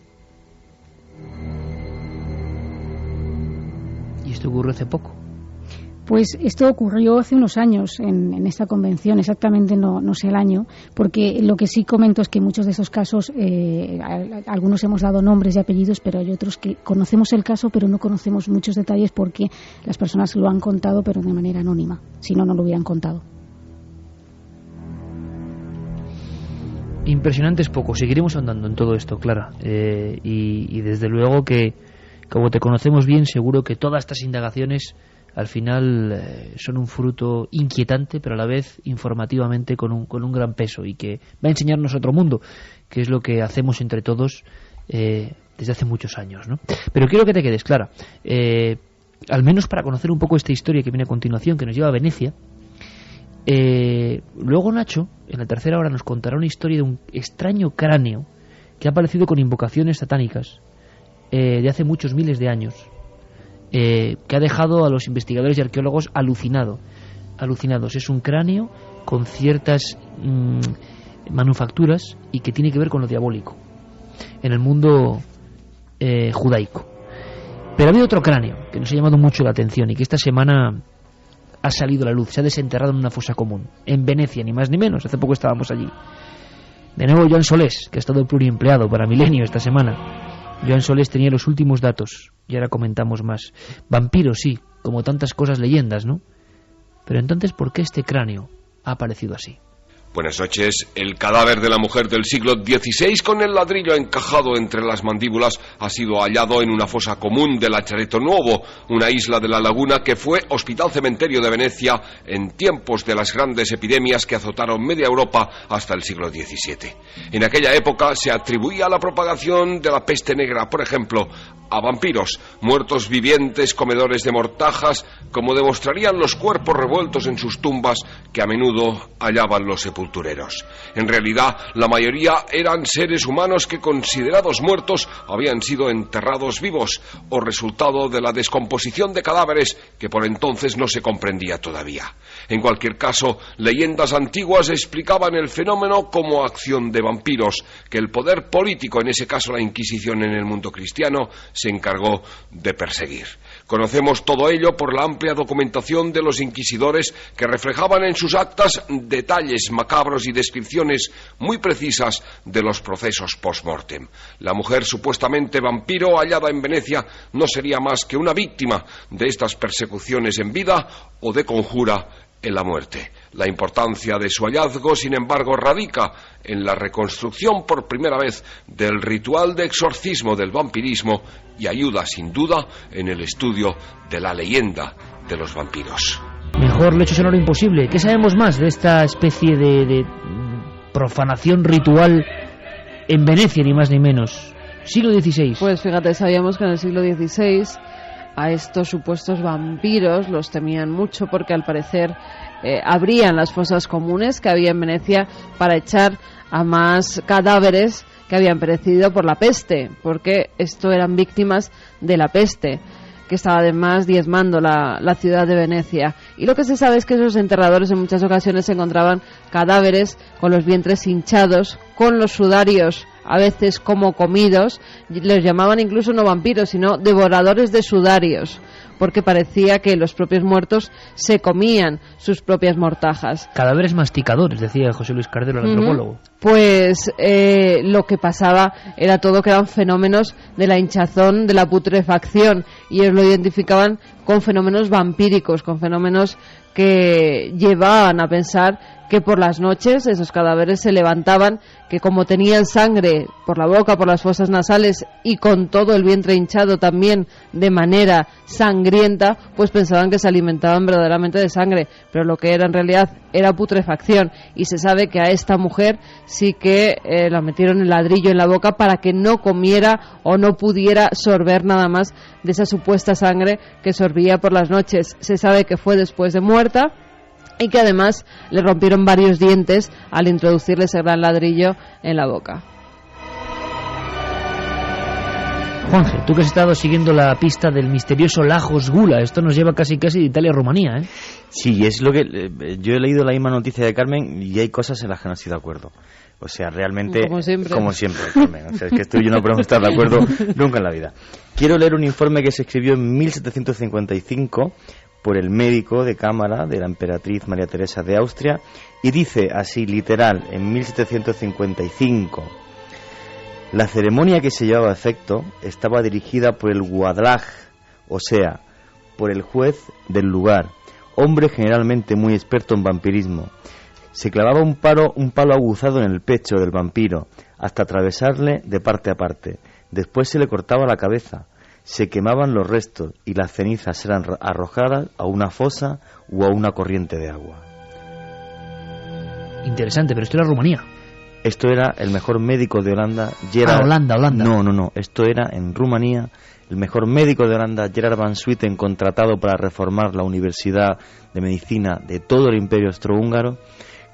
Y esto ocurrió hace poco. Pues esto ocurrió hace unos años en esta convención, exactamente no sé el año, porque lo que sí comento es que en muchos de esos casos, algunos hemos dado nombres y apellidos, pero hay otros que conocemos el caso, pero no conocemos muchos detalles porque las personas lo han contado, pero de manera anónima, si no, no lo hubieran contado. Impresionante es poco, seguiremos andando en todo esto, Clara, y desde luego que, como te conocemos bien, seguro que todas estas indagaciones al final son un fruto inquietante, pero a la vez informativamente con un gran peso, y que va a enseñarnos otro mundo, que es lo que hacemos entre todos desde hace muchos años, ¿no? Pero quiero que te quedes, Clara, al menos para conocer un poco esta historia que viene a continuación, que nos lleva a Venecia. Luego Nacho, en la tercera hora, nos contará una historia de un extraño cráneo que ha aparecido con invocaciones satánicas de hace muchos miles de años, que ha dejado a los investigadores y arqueólogos alucinados. Es un cráneo con ciertas manufacturas y que tiene que ver con lo diabólico en el mundo judaico. Pero ha habido otro cráneo que nos ha llamado mucho la atención y que esta semana ha salido a la luz, se ha desenterrado en una fosa común, en Venecia, ni más ni menos. Hace poco estábamos allí. De nuevo Joan Solés, que ha estado pluriempleado para Milenio esta semana. Joan Solés tenía los últimos datos, y ahora comentamos más. Vampiros, sí, como tantas cosas, leyendas, ¿no? Pero entonces, ¿por qué este cráneo ha aparecido así? Buenas noches. El cadáver de la mujer del siglo XVI con el ladrillo encajado entre las mandíbulas ha sido hallado en una fosa común del Lachareto Nuovo, una isla de la laguna que fue hospital cementerio de Venecia en tiempos de las grandes epidemias que azotaron media Europa hasta el siglo XVII. En aquella época se atribuía la propagación de la peste negra, por ejemplo, a vampiros, muertos vivientes, comedores de mortajas, como demostrarían los cuerpos revueltos en sus tumbas que a menudo hallaban los sepultureros. En realidad, la mayoría eran seres humanos que, considerados muertos, habían sido enterrados vivos o resultado de la descomposición de cadáveres que por entonces no se comprendía todavía. En cualquier caso, leyendas antiguas explicaban el fenómeno como acción de vampiros, que el poder político, en ese caso la Inquisición en el mundo cristiano, se encargó de perseguir. Conocemos todo ello por la amplia documentación de los inquisidores que reflejaban en sus actas detalles macabros y descripciones muy precisas de los procesos post-mortem. La mujer supuestamente vampiro hallada en Venecia no sería más que una víctima de estas persecuciones en vida o de conjura en la muerte. La importancia de su hallazgo, sin embargo, radica en la reconstrucción por primera vez del ritual de exorcismo del vampirismo y ayuda, sin duda, en el estudio de la leyenda de los vampiros. Mejor lecho sonoro imposible. ¿Qué sabemos más de esta especie de profanación ritual en Venecia, ni más ni menos? Siglo XVI. Pues fíjate, sabíamos que en el siglo XVI a estos supuestos vampiros los temían mucho porque al parecer abrían las fosas comunes que había en Venecia para echar a más cadáveres que habían perecido por la peste, porque esto eran víctimas de la peste, que estaba además diezmando la ciudad de Venecia. Y lo que se sabe es que esos enterradores en muchas ocasiones encontraban cadáveres con los vientres hinchados, con los sudarios a veces como comidos. Les llamaban incluso no vampiros, sino devoradores de sudarios, porque parecía que los propios muertos se comían sus propias mortajas. Cadáveres masticadores, decía José Luis Cardero, el antropólogo. Pues lo que pasaba era todo que eran fenómenos de la hinchazón, de la putrefacción, y ellos lo identificaban con fenómenos vampíricos, con fenómenos que llevaban a pensar que por las noches esos cadáveres se levantaban, que como tenían sangre por la boca, por las fosas nasales y con todo el vientre hinchado también de manera sangrienta, pues pensaban que se alimentaban verdaderamente de sangre, pero lo que era en realidad era putrefacción. Y se sabe que a esta mujer sí que la metieron el ladrillo en la boca para que no comiera o no pudiera sorber nada más de esa supuesta sangre que sorbía por las noches. Se sabe que fue después de muerta y que además le rompieron varios dientes al introducirle ese gran ladrillo en la boca. Juanje, tú que has estado siguiendo la pista del misterioso Lajos Gula, esto nos lleva casi de Italia a Rumanía, ¿eh? Sí, es lo que yo he leído la misma noticia de Carmen y hay cosas en las que no estoy de acuerdo. O sea, realmente, como siempre. Carmen. O sea, es que tú y yo no podemos estar de acuerdo nunca en la vida. Quiero leer un informe que se escribió en 1755 por el médico de cámara de la emperatriz María Teresa de Austria, y dice así, literal, en 1755: la ceremonia que se llevaba a efecto estaba dirigida por el Guadalaj, o sea, por el juez del lugar, hombre generalmente muy experto en vampirismo. Se clavaba un palo aguzado en el pecho del vampiro hasta atravesarle de parte a parte. Después se le cortaba la cabeza, se quemaban los restos y las cenizas eran arrojadas a una fosa o a una corriente de agua. Interesante, pero esto era Rumanía. Esto era el mejor médico de Holanda, Gerard... Holanda. No, esto era en Rumanía. El mejor médico de Holanda, Gerard van Swieten, contratado para reformar la Universidad de Medicina de todo el Imperio Austrohúngaro,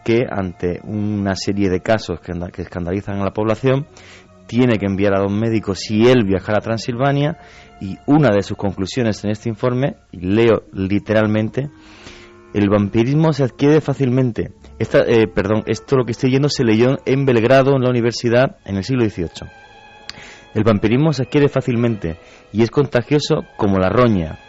que ante una serie de casos que escandalizan a la población, tiene que enviar a 2 médicos si él viajara a Transilvania, y una de sus conclusiones en este informe, y leo literalmente: el vampirismo se adquiere fácilmente. Esto lo que estoy leyendo se leyó en Belgrado, en la universidad, en el siglo XVIII. El vampirismo se adquiere fácilmente y es contagioso como la roña.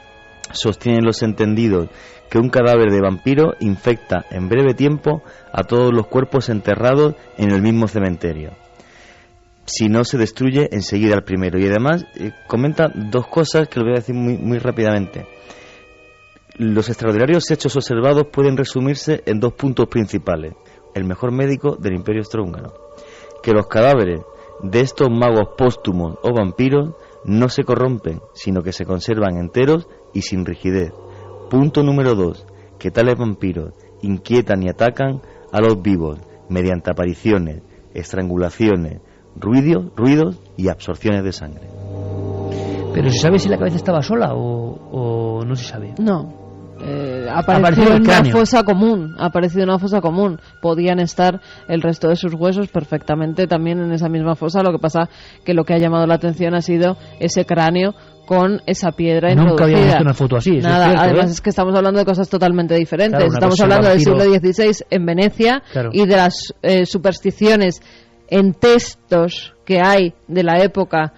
Sostienen los entendidos que un cadáver de vampiro infecta en breve tiempo a todos los cuerpos enterrados en el mismo cementerio, si no se destruye enseguida el primero. Y además comenta 2 cosas que lo voy a decir muy rápidamente. Los extraordinarios hechos observados pueden resumirse en 2 puntos principales. El mejor médico del Imperio Austrohúngaro: que los cadáveres de estos magos póstumos o vampiros no se corrompen, sino que se conservan enteros y sin rigidez. Punto número 2, que tales vampiros inquietan y atacan a los vivos mediante apariciones, estrangulaciones, ruidos y absorciones de sangre. ¿Pero se sabe si la cabeza estaba sola o no se sabe? No. Apareció en una fosa común. Apareció en una fosa común. Podían estar el resto de sus huesos perfectamente también en esa misma fosa. Lo que pasa que lo que ha llamado la atención ha sido ese cráneo con esa piedra introducida. Nunca había visto una foto así. Nada, es cierto, además es que estamos hablando de cosas totalmente diferentes. Claro, estamos hablando del siglo XVI en Venecia, claro, y de las supersticiones en textos que hay de la época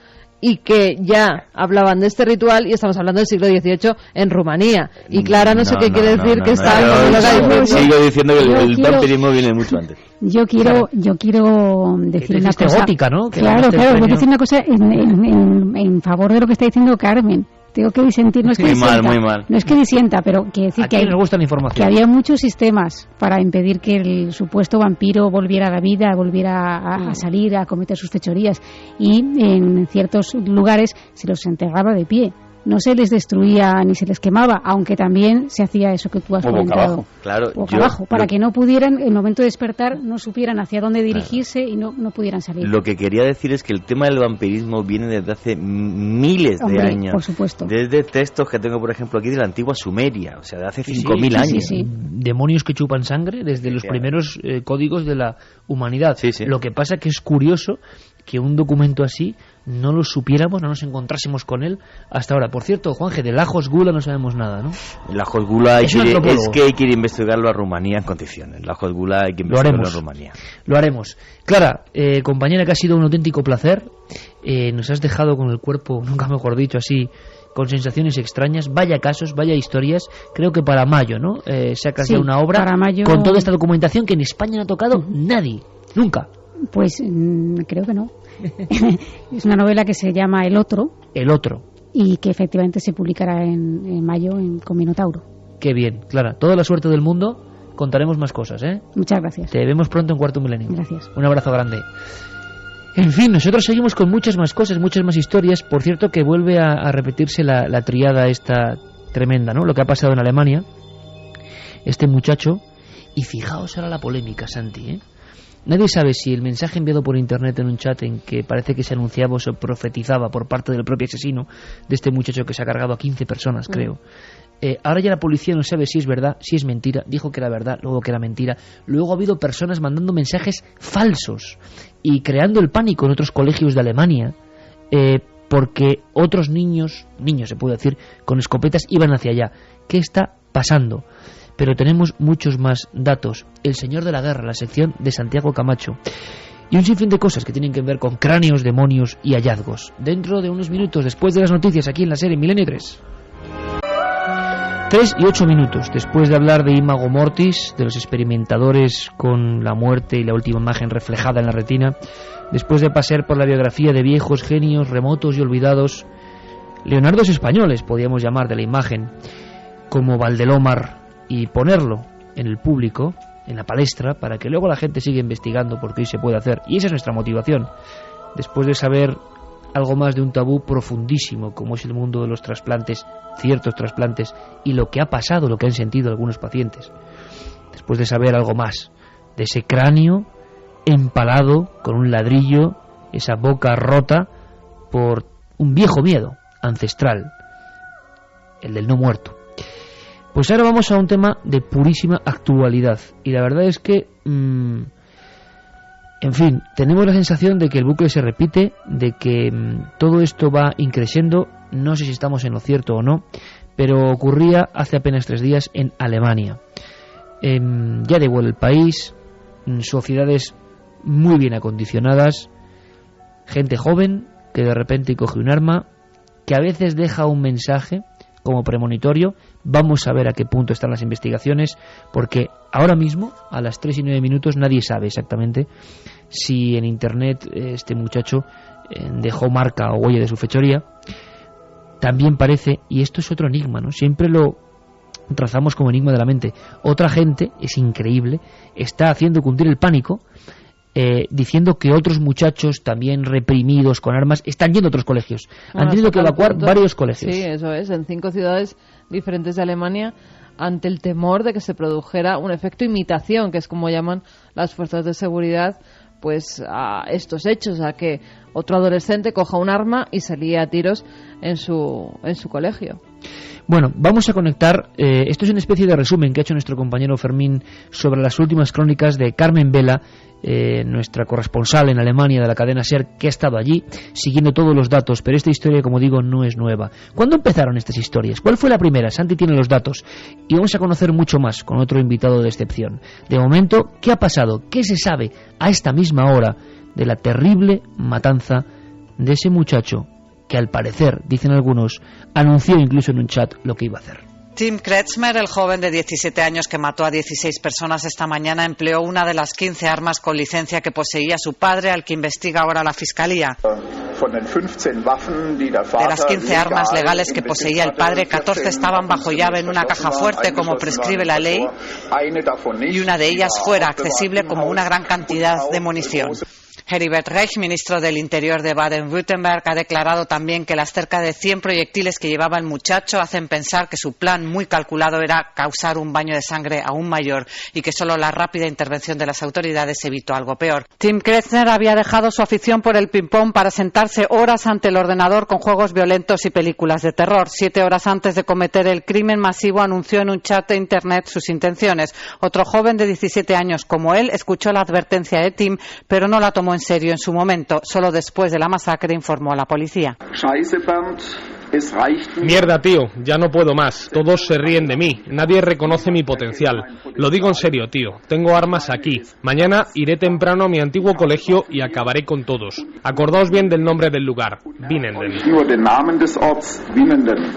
y que ya hablaban de este ritual, y estamos hablando del siglo XVIII en Rumanía. Y Clara no sé qué quiere decir que está... Sigo diciendo que el vampirismo viene mucho antes. Yo quiero decir una cosa... gótica, ¿no? Claro, voy a decir una cosa en favor de lo que está diciendo Carmen. Tengo que disentir, no es que disienta, muy mal. No es que disienta, pero quiere decir que, nos gusta la información, que había muchos sistemas para impedir que el supuesto vampiro volviera a la vida, volviera a salir, a cometer sus fechorías, y en ciertos lugares se los enterraba de pie. No se les destruía ni se les quemaba, aunque también se hacía eso que tú has comentado. Boca abajo, para que no pudieran, en el momento de despertar, no supieran hacia dónde dirigirse, y no pudieran salir. Lo que quería decir es que el tema del vampirismo viene desde hace miles de años. Por supuesto. Desde textos que tengo, por ejemplo, aquí de la antigua Sumeria, o sea, de hace 5.000 años. Sí. Demonios que chupan sangre desde los primeros códigos de la humanidad. Lo que pasa que es curioso que un documento así no lo supiéramos, no nos encontrásemos con él hasta ahora. Por cierto, Juanje, del Lajos Gula no sabemos nada, ¿no? El Lajos Gula es que hay que ir a investigarlo a Rumanía en condiciones. El Lajos Gula hay que investigarlo a Rumanía. Lo haremos. Clara, compañera, que ha sido un auténtico placer. Nos has dejado con el cuerpo, nunca mejor dicho, así, con sensaciones extrañas. Vaya casos, vaya historias. Creo que para mayo, ¿no? Sacas ya una obra para mayo... con toda esta documentación que en España no ha tocado nadie, nunca. Pues creo que no. Es una novela que se llama El Otro. El Otro. Y que efectivamente se publicará en mayo con Minotauro. Qué bien, Clara. Toda la suerte del mundo. Contaremos más cosas, ¿eh? Muchas gracias. Te vemos pronto en Cuarto Milenio. Gracias. Un abrazo grande. En fin, nosotros seguimos con muchas más cosas, muchas más historias. Por cierto, que vuelve a repetirse la triada esta tremenda, ¿no? Lo que ha pasado en Alemania. Este muchacho. Y fijaos ahora la polémica, Santi, ¿eh? Nadie sabe si el mensaje enviado por internet en un chat en que parece que se anunciaba o se profetizaba por parte del propio asesino de este muchacho que se ha cargado a 15 personas, creo. Ahora ya la policía no sabe si es verdad, si es mentira. Dijo que era verdad, luego que era mentira. Luego ha habido personas mandando mensajes falsos y creando el pánico en otros colegios de Alemania, porque otros niños se puede decir, con escopetas iban hacia allá. ¿Qué está pasando? Pero tenemos muchos más datos. El Señor de la Guerra, la sección de Santiago Camacho. y un sinfín de cosas que tienen que ver con cráneos, demonios y hallazgos. Dentro de unos minutos, después de las noticias, aquí en la serie Milenio 3. 3 y 8 minutos después de hablar de Imago Mortis, de los experimentadores con la muerte y la última imagen reflejada en la retina, después de pasear por la biografía de viejos genios remotos y olvidados, Leonardos españoles, podríamos llamar, de la imagen, como Valdelomar, y ponerlo en el público, en la palestra, para que luego la gente siga investigando, porque hoy se puede hacer, y esa es nuestra motivación, después de saber algo más de un tabú profundísimo como es el mundo de los trasplantes, ciertos trasplantes, y lo que ha pasado, lo que han sentido algunos pacientes, después de saber algo más de ese cráneo empalado con un ladrillo, esa boca rota por un viejo miedo ancestral, el del no muerto. Pues ahora vamos a un tema de purísima actualidad, y la verdad es que en fin, tenemos la sensación de que el bucle se repite, de que todo esto va increciendo. No sé si estamos en lo cierto o no, pero ocurría hace apenas 3 días en Alemania. Ya de vuelta el país, sociedades muy bien acondicionadas, gente joven que de repente coge un arma, que a veces deja un mensaje como premonitorio. Vamos a ver a qué punto están las investigaciones, porque ahora mismo, a las 3 y 9 minutos, nadie sabe exactamente si en internet este muchacho dejó marca o huella de su fechoría. También parece, y esto es otro enigma, ¿no? Siempre lo trazamos como enigma de la mente. Otra gente, es increíble, está haciendo cundir el pánico, diciendo que otros muchachos también reprimidos con armas están yendo a otros colegios. Han tenido que evacuar varios colegios. Sí, eso es, en 5 ciudades diferentes de Alemania, ante el temor de que se produjera un efecto imitación, que es como llaman las fuerzas de seguridad, pues a estos hechos, a que otro adolescente coja un arma y se líe a tiros en su colegio. Bueno, vamos a conectar, esto es una especie de resumen que ha hecho nuestro compañero Fermín sobre las últimas crónicas de Carmen Vela, nuestra corresponsal en Alemania de la cadena SER, que ha estado allí siguiendo todos los datos, pero esta historia, como digo, no es nueva. ¿Cuándo empezaron estas historias? ¿Cuál fue la primera? Santi tiene los datos y vamos a conocer mucho más con otro invitado de excepción. De momento, ¿qué ha pasado? ¿Qué se sabe a esta misma hora de la terrible matanza de ese muchacho que, al parecer, dicen algunos, anunció incluso en un chat lo que iba a hacer? Tim Kretschmer, el joven de 17 años que mató a 16 personas esta mañana, empleó una de las 15 armas con licencia que poseía su padre, al que investiga ahora la Fiscalía. De las 15 armas legales que poseía el padre, 14 estaban bajo llave en una caja fuerte, como prescribe la ley, y una de ellas fuera accesible como una gran cantidad de munición. Heribert Reich, ministro del Interior de Baden-Württemberg, ha declarado también que las cerca de 100 proyectiles que llevaba el muchacho hacen pensar que su plan muy calculado era causar un baño de sangre aún mayor y que solo la rápida intervención de las autoridades evitó algo peor. Tim Kretschmer había dejado su afición por el ping-pong para sentarse horas ante el ordenador con juegos violentos y películas de terror. 7 horas antes de cometer el crimen masivo anunció en un chat de internet sus intenciones. Otro joven de 17 años como él escuchó la advertencia de Tim, pero no la tomó en serio en su momento. Solo después de la masacre informó a la policía. Mierda, tío, ya no puedo más. Todos se ríen de mí. Nadie reconoce mi potencial. Lo digo en serio, tío. Tengo armas aquí. Mañana iré temprano a mi antiguo colegio y acabaré con todos. Acordaos bien del nombre del lugar. Winnenden.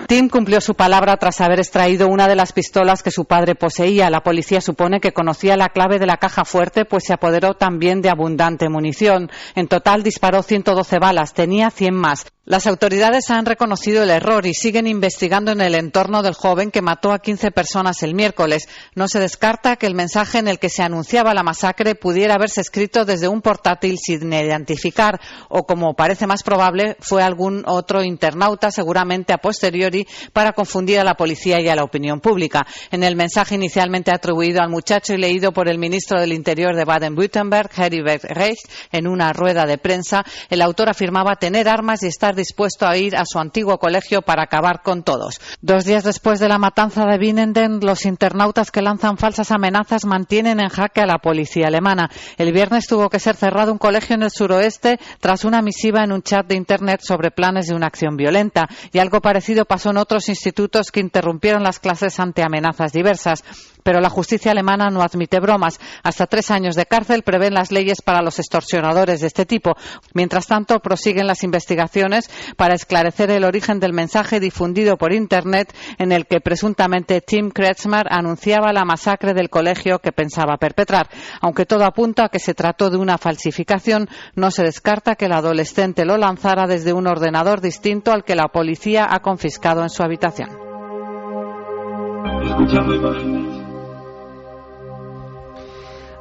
Tim cumplió su palabra tras haber extraído una de las pistolas que su padre poseía. La policía supone que conocía la clave de la caja fuerte, pues se apoderó también de abundante munición. En total disparó 112 balas. Tenía 100 más. Las autoridades han reconocido el error y siguen investigando en el entorno del joven que mató a 15 personas el miércoles. No se descarta que el mensaje en el que se anunciaba la masacre pudiera haberse escrito desde un portátil sin identificar, o, como parece más probable, fue algún otro internauta, seguramente a posteriori, para confundir a la policía y a la opinión pública. En el mensaje inicialmente atribuido al muchacho y leído por el ministro del Interior de Baden-Württemberg, Heribert Reich, en una rueda de prensa, el autor afirmaba tener armas y estar dispuesto a ir a su antiguo colegio para acabar con todos. 2 días después de la matanza de Winnenden, los internautas que lanzan falsas amenazas mantienen en jaque a la policía alemana. El viernes tuvo que ser cerrado un colegio en el suroeste tras una misiva en un chat de internet sobre planes de una acción violenta, y algo parecido pasó en otros institutos que interrumpieron las clases ante amenazas diversas. Pero la justicia alemana no admite bromas. Hasta 3 años de cárcel prevén las leyes para los extorsionadores de este tipo. Mientras tanto, prosiguen las investigaciones para esclarecer el origen del mensaje difundido por Internet en el que presuntamente Tim Kretschmer anunciaba la masacre del colegio que pensaba perpetrar. Aunque todo apunta a que se trató de una falsificación, no se descarta que el adolescente lo lanzara desde un ordenador distinto al que la policía ha confiscado en su habitación.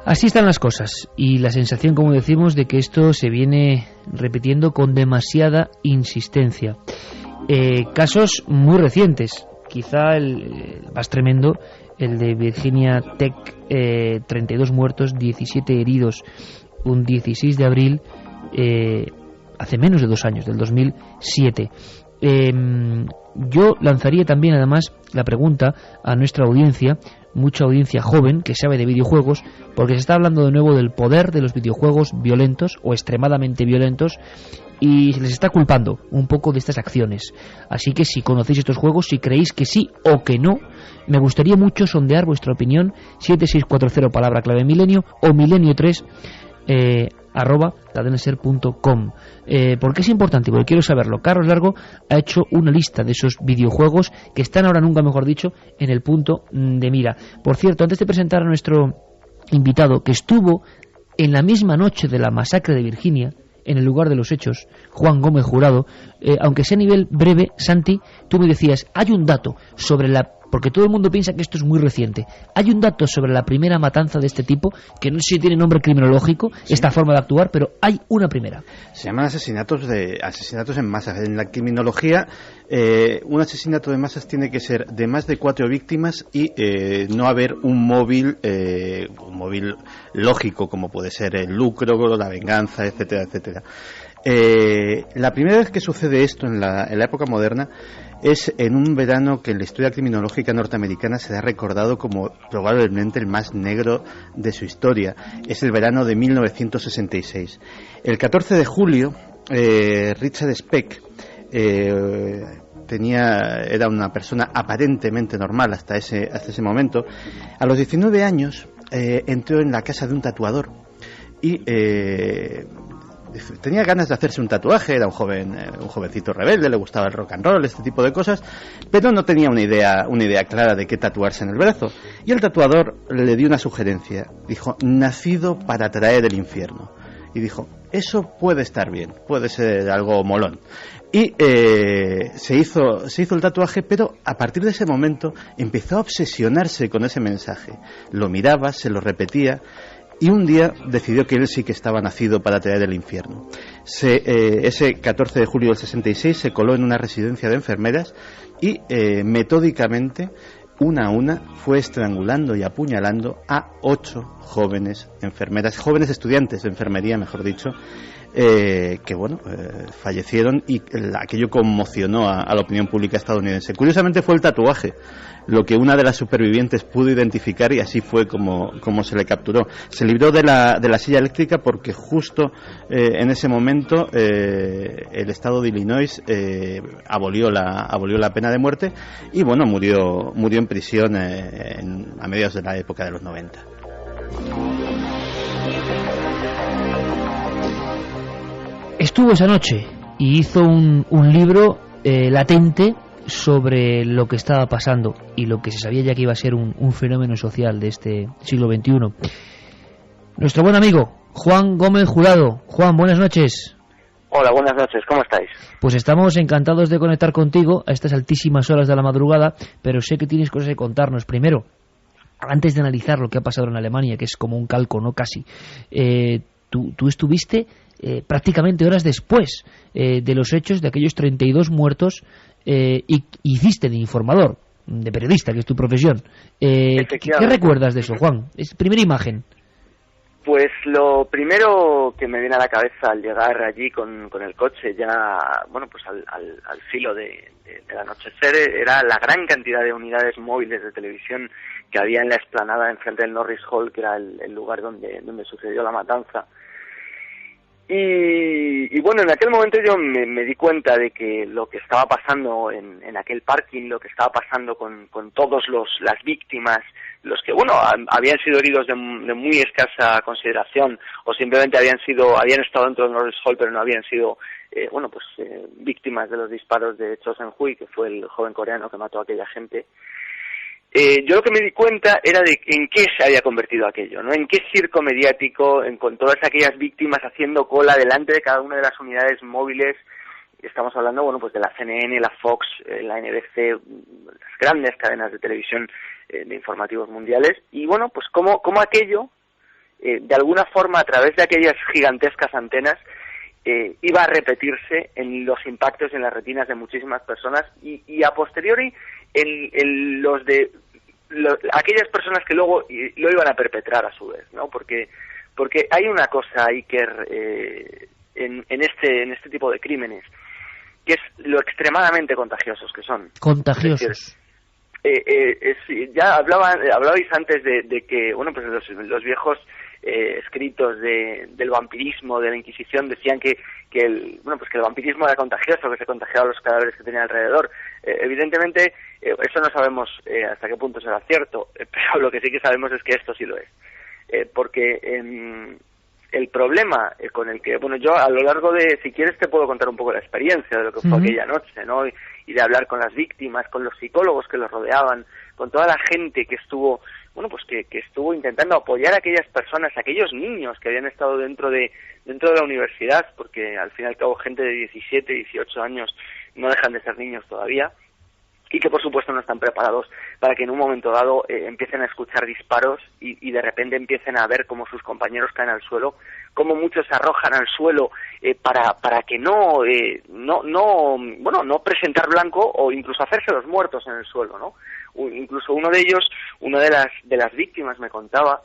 Así están las cosas, y la sensación, como decimos, de que esto se viene repitiendo con demasiada insistencia. Casos muy recientes, quizá el más tremendo, el de Virginia Tech, 32 muertos, 17 heridos, un 16 de abril, hace menos de 2 años, del 2007. Yo lanzaría también, además, la pregunta a nuestra audiencia, mucha audiencia joven que sabe de videojuegos, porque se está hablando de nuevo del poder de los videojuegos violentos o extremadamente violentos, y se les está culpando un poco de estas acciones. Así que si conocéis estos juegos, si creéis que sí o que no, me gustaría mucho sondear vuestra opinión. 7640 palabra clave milenio o milenio3 @cadenaser.com. ¿Por qué es importante? Porque quiero saberlo. Carlos Largo ha hecho una lista de esos videojuegos que están ahora, nunca mejor dicho, en el punto de mira. Por cierto, antes de presentar a nuestro invitado, que estuvo en la misma noche de la masacre de Virginia, en el lugar de los hechos, Juan Gómez Jurado, aunque sea a nivel breve, Santi, tú me decías, hay un dato sobre porque todo el mundo piensa que esto es muy reciente. Hay un dato sobre la primera matanza de este tipo, que no sé si tiene nombre criminológico, sí, esta forma de actuar, pero hay una primera. Se llaman asesinatos en masa. En la criminología, un asesinato de masas tiene que ser de más de 4 víctimas y no haber un móvil lógico, como puede ser el lucro, la venganza, etcétera, etcétera. La primera vez que sucede esto en la época moderna es en un verano que en la historia criminológica norteamericana se ha recordado como probablemente el más negro de su historia. Es el verano de 1966. El 14 de julio, Richard Speck era una persona aparentemente normal hasta ese momento. A los 19 años entró en la casa de un tatuador y tenía ganas de hacerse un tatuaje. Era un jovencito rebelde, le gustaba el rock and roll, este tipo de cosas, pero no tenía una idea clara de qué tatuarse en el brazo. Y el tatuador le dio una sugerencia. Dijo, nacido para traer el infierno. Y dijo, eso puede estar bien, puede ser algo molón. Y se hizo el tatuaje, pero a partir de ese momento empezó a obsesionarse con ese mensaje. Lo miraba, se lo repetía, y un día decidió que él sí que estaba nacido para traer el infierno. Ese 14 de julio del 66 se coló en una residencia de enfermeras y metódicamente, una a una, fue estrangulando y apuñalando a 8 jóvenes enfermeras, jóvenes estudiantes de enfermería, mejor dicho, que fallecieron, y aquello conmocionó a la opinión pública estadounidense. Curiosamente fue el tatuaje lo que una de las supervivientes pudo identificar, y así fue como se le capturó. Se libró de la silla eléctrica porque justo en ese momento el estado de Illinois abolió la pena de muerte, y murió en prisión a mediados de la época de los 90. Estuvo esa noche y hizo un libro latente sobre lo que estaba pasando y lo que se sabía ya que iba a ser un fenómeno social de este siglo XXI. Nuestro buen amigo Juan Gómez Jurado. Juan, buenas noches. Hola, buenas noches, ¿cómo estáis? Pues estamos encantados de conectar contigo a estas altísimas horas de la madrugada, pero sé que tienes cosas que contarnos. Primero, antes de analizar lo que ha pasado en Alemania, que es como un calco, no casi, tú estuviste prácticamente horas después de los hechos, de aquellos 32 muertos, y hiciste de informador, de periodista, que es tu profesión. ¿Qué recuerdas de eso, Juan? Es primera imagen. Pues lo primero que me viene a la cabeza al llegar allí con el coche, ya al filo del anochecer, era la gran cantidad de unidades móviles de televisión que había en la explanada enfrente del Norris Hall, que era el lugar donde sucedió la matanza. Y en aquel momento yo me di cuenta de que lo que estaba pasando en aquel parking, lo que estaba pasando con todos las víctimas bueno, habían sido heridos de muy escasa consideración, o simplemente habían estado dentro de Norris Hall, pero no habían sido víctimas de los disparos de Cho Seung-hui, que fue el joven coreano que mató a aquella gente. Yo lo que me di cuenta era de en qué se había convertido aquello, ¿no? En qué circo mediático, con todas aquellas víctimas haciendo cola delante de cada una de las unidades móviles. Estamos hablando, bueno, pues de la CNN, la Fox, la NBC, las grandes cadenas de televisión de informativos mundiales. Y bueno, pues cómo aquello, de alguna forma, a través de aquellas gigantescas antenas, iba a repetirse en los impactos en las retinas de muchísimas personas y a posteriori en los de aquellas personas que luego lo iban a perpetrar a su vez, ¿no? Porque hay una cosa, Iker, en este tipo de crímenes, que es lo extremadamente contagiosos que son. Contagiosos. Ya hablabais antes de que, bueno, pues los viejos escritos del vampirismo, de la Inquisición, decían que el vampirismo era contagioso, que se contagiaba a los cadáveres que tenía alrededor. Evidentemente, eso no sabemos hasta qué punto será cierto, pero lo que sí que sabemos es que esto sí lo es. Porque el problema con el que, bueno, yo a lo largo de, si quieres te puedo contar un poco la experiencia de lo que fue aquella noche, ¿no? Y de hablar con las víctimas, con los psicólogos que los rodeaban, con toda la gente que estuvo, bueno, pues que estuvo intentando apoyar a aquellas personas, a aquellos niños que habían estado dentro de la universidad, porque al fin y al cabo gente de 17, 18 años no dejan de ser niños todavía, y que por supuesto no están preparados para que en un momento dado empiecen a escuchar disparos y de repente empiecen a ver cómo sus compañeros caen al suelo, cómo muchos se arrojan al suelo para que no presentar blanco o incluso hacerse los muertos en el suelo, ¿no? Incluso uno de ellos, una de las víctimas me contaba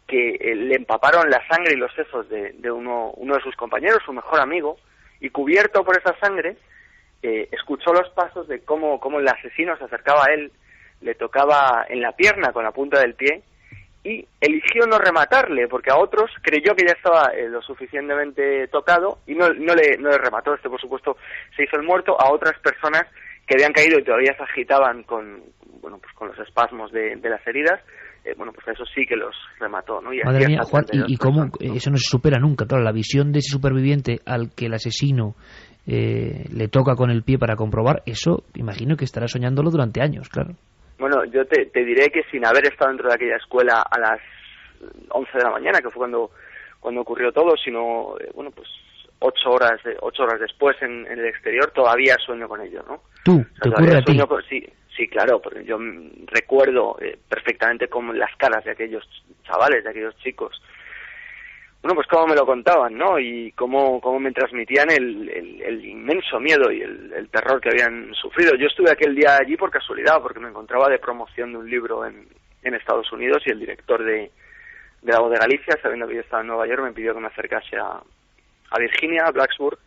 que le empaparon la sangre y los sesos de uno de sus compañeros, su mejor amigo, y cubierto por esa sangre escuchó los pasos de cómo el asesino se acercaba a él, le tocaba en la pierna con la punta del pie y eligió no rematarle, porque a otros creyó que ya estaba lo suficientemente tocado y no le remató. Por supuesto se hizo el muerto. A otras personas que habían caído y todavía se agitaban con los espasmos de las heridas, pues eso sí que los remató, ¿no? Y madre mía, Juan, y cómo eso no se supera nunca. Claro, la visión de ese superviviente al que el asesino le toca con el pie para comprobar, eso imagino que estará soñándolo durante años, claro. Bueno, yo te diré que sin haber estado dentro de aquella escuela a las 11 de la mañana, que fue cuando ocurrió todo, sino 8 horas después en el exterior, todavía sueño con ello, ¿no? ¿Tú? ¿Te ocurre a ti? Sí, claro, porque yo recuerdo perfectamente cómo las caras de aquellos chavales, de aquellos chicos, bueno, pues cómo me lo contaban, ¿no? Y cómo me transmitían el inmenso miedo y el terror que habían sufrido. Yo estuve aquel día allí por casualidad, porque me encontraba de promoción de un libro en Estados Unidos y el director de La Voz de Galicia, sabiendo que yo estaba en Nueva York, me pidió que me acercase a Virginia, a Blacksburg,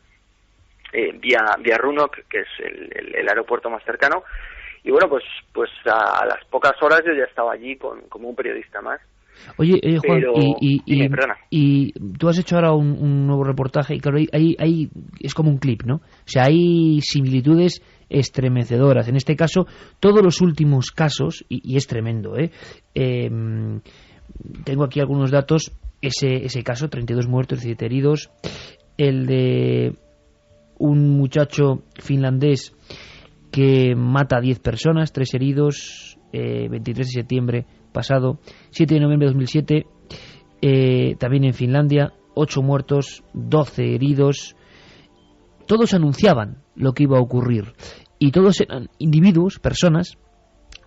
vía Roanoke, que es el aeropuerto más cercano. Y bueno, pues a las pocas horas yo ya estaba allí como un periodista más. Oye, Juan, pero, y tú has hecho ahora un nuevo reportaje y claro, ahí es como un clip, ¿no? O sea, hay similitudes estremecedoras. En este caso, todos los últimos casos, y es tremendo, tengo aquí algunos datos, ese caso, 32 muertos, 17 heridos, el de un muchacho finlandés que mata a 10 personas, 3 heridos, 23 de septiembre pasado, 7 de noviembre de 2007, también en Finlandia, 8 muertos, 12 heridos. Todos anunciaban lo que iba a ocurrir y todos eran individuos, personas.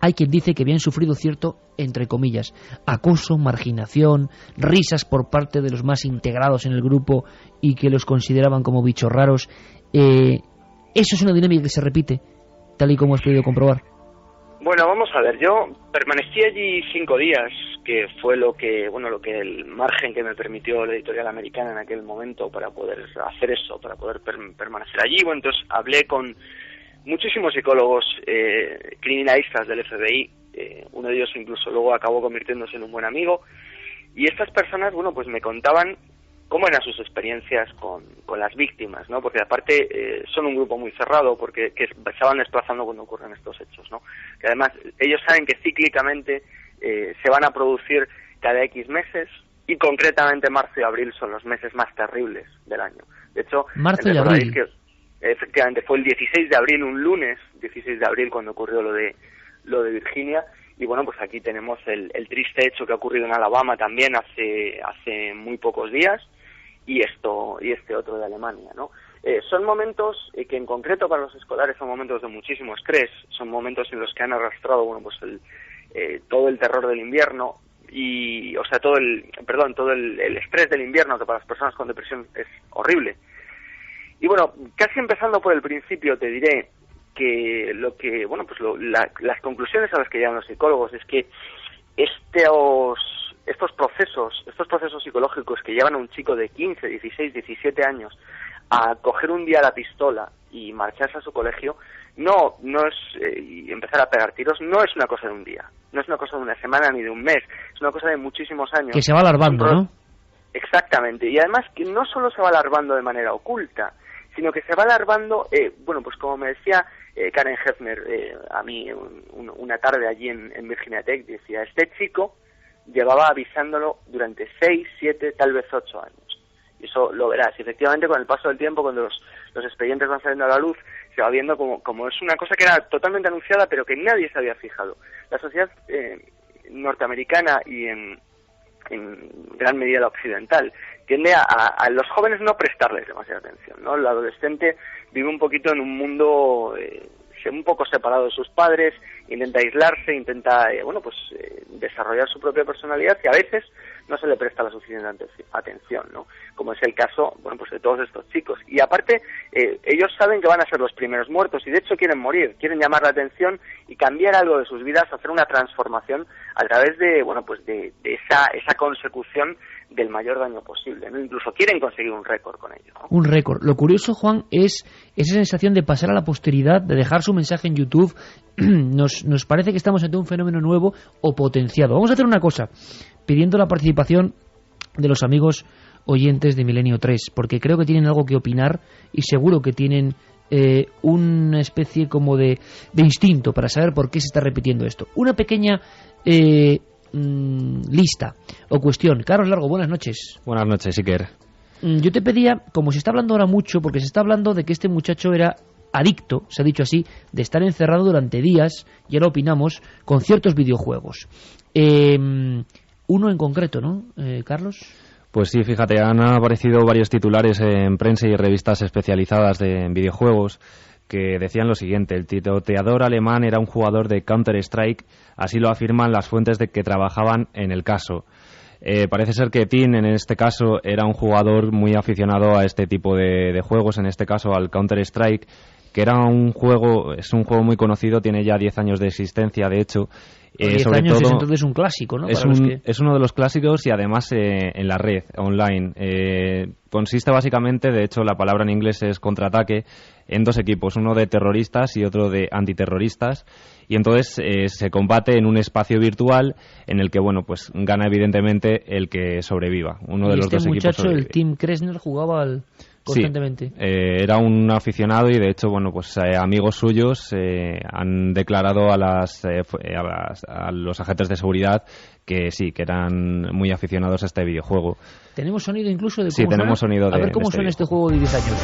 Hay quien dice que habían sufrido cierto, entre comillas, acoso, marginación, risas por parte de los más integrados en el grupo y que los consideraban como bichos raros. Eso es una dinámica que se repite, tal y como has podido comprobar. Bueno, vamos a ver, yo permanecí allí 5 días, que fue el margen que me permitió la editorial americana en aquel momento para poder hacer eso, para poder permanecer allí. Bueno, entonces hablé con muchísimos psicólogos criminalistas del FBI, uno de ellos incluso luego acabó convirtiéndose en un buen amigo, y estas personas, pues me contaban cómo eran sus experiencias con las víctimas, ¿no? Porque aparte son un grupo muy cerrado, porque se van desplazando cuando ocurren estos hechos, ¿no? Que además ellos saben que cíclicamente se van a producir cada X meses, y concretamente marzo y abril son los meses más terribles del año. De hecho, marzo y abril. Que efectivamente fue el 16 de abril, un lunes 16 de abril, cuando ocurrió lo de Virginia. Y bueno, pues aquí tenemos el triste hecho que ha ocurrido en Alabama también hace muy pocos días, y este otro de Alemania, ¿no? Son momentos que en concreto para los escolares son momentos de muchísimo estrés, son momentos en los que han arrastrado, bueno, pues todo el terror del invierno, todo el estrés del invierno, que para las personas con depresión es horrible. Y bueno, casi empezando por el principio, te diré que las conclusiones a las que llegan los psicólogos es que estos procesos psicológicos que llevan a un chico de 15, 16, 17 años a coger un día la pistola y marcharse a su colegio, no es y empezar a pegar tiros, no es una cosa de un día, no es una cosa de una semana ni de un mes, es una cosa de muchísimos años. Que se va alargando, ¿no? Exactamente, y además que no solo se va alargando de manera oculta, sino que se va alargando, pues como me decía Karen Hefner a mí una tarde allí en Virginia Tech, decía, este chico llevaba avisándolo durante 6, 7, tal vez 8 años. Y eso lo verás. Y efectivamente, con el paso del tiempo, cuando los expedientes van saliendo a la luz, se va viendo como es una cosa que era totalmente anunciada, pero que nadie se había fijado. La sociedad norteamericana y en gran medida la occidental tiende a los jóvenes no prestarles demasiada atención, ¿no? El adolescente vive un poquito en un mundo un poco separado de sus padres, intenta aislarse, intenta desarrollar su propia personalidad, y a veces no se le presta la suficiente atención, ¿no? Como es el caso, de todos estos chicos. Y aparte, ellos saben que van a ser los primeros muertos, y de hecho quieren morir, quieren llamar la atención y cambiar algo de sus vidas, hacer una transformación a través de esa consecución del mayor daño posible, ¿no? Incluso quieren conseguir un récord con ello, ¿no? Un récord. Lo curioso, Juan, es esa sensación de pasar a la posteridad, de dejar su mensaje en YouTube. Nos parece que estamos ante un fenómeno nuevo o potenciado. Vamos a hacer una cosa, pidiendo la participación de los amigos oyentes de Milenio 3, porque creo que tienen algo que opinar y seguro que tienen una especie como de instinto para saber por qué se está repitiendo esto. Una pequeña lista o cuestión. Carlos Largo, buenas noches. Buenas noches, Iker. Yo te pedía, como se está hablando ahora mucho, porque se está hablando de que este muchacho era adicto, se ha dicho así, de estar encerrado durante días, y ahora opinamos, con ciertos videojuegos. Uno en concreto, ¿no, Carlos? Pues sí, fíjate, han aparecido varios titulares en prensa y revistas especializadas en videojuegos que decían lo siguiente: el tiroteador alemán era un jugador de Counter-Strike, así lo afirman las fuentes de que trabajaban en el caso. Parece ser que Tim, en este caso, era un jugador muy aficionado a este tipo de juegos, en este caso al Counter-Strike, que es un juego muy conocido, tiene ya 10 años de existencia, de hecho. 10 sobre años todo, es entonces un clásico, ¿no? Es uno de los clásicos, y además en la red, online. Consiste básicamente, de hecho la palabra en inglés es contraataque, en dos equipos, uno de terroristas y otro de antiterroristas, y entonces se combate en un espacio virtual en el que, pues gana evidentemente el que sobreviva. Uno de los dos equipos muchacho, sobrevive. el Tim Kresner, jugaba constantemente. Sí, era un aficionado, y de hecho, amigos suyos han declarado a los agentes de seguridad que sí, que eran muy aficionados a este videojuego. ¿Tenemos sonido incluso de cómo Sí, tenemos suena? sonido de A ver cómo suena este juego de 10 años.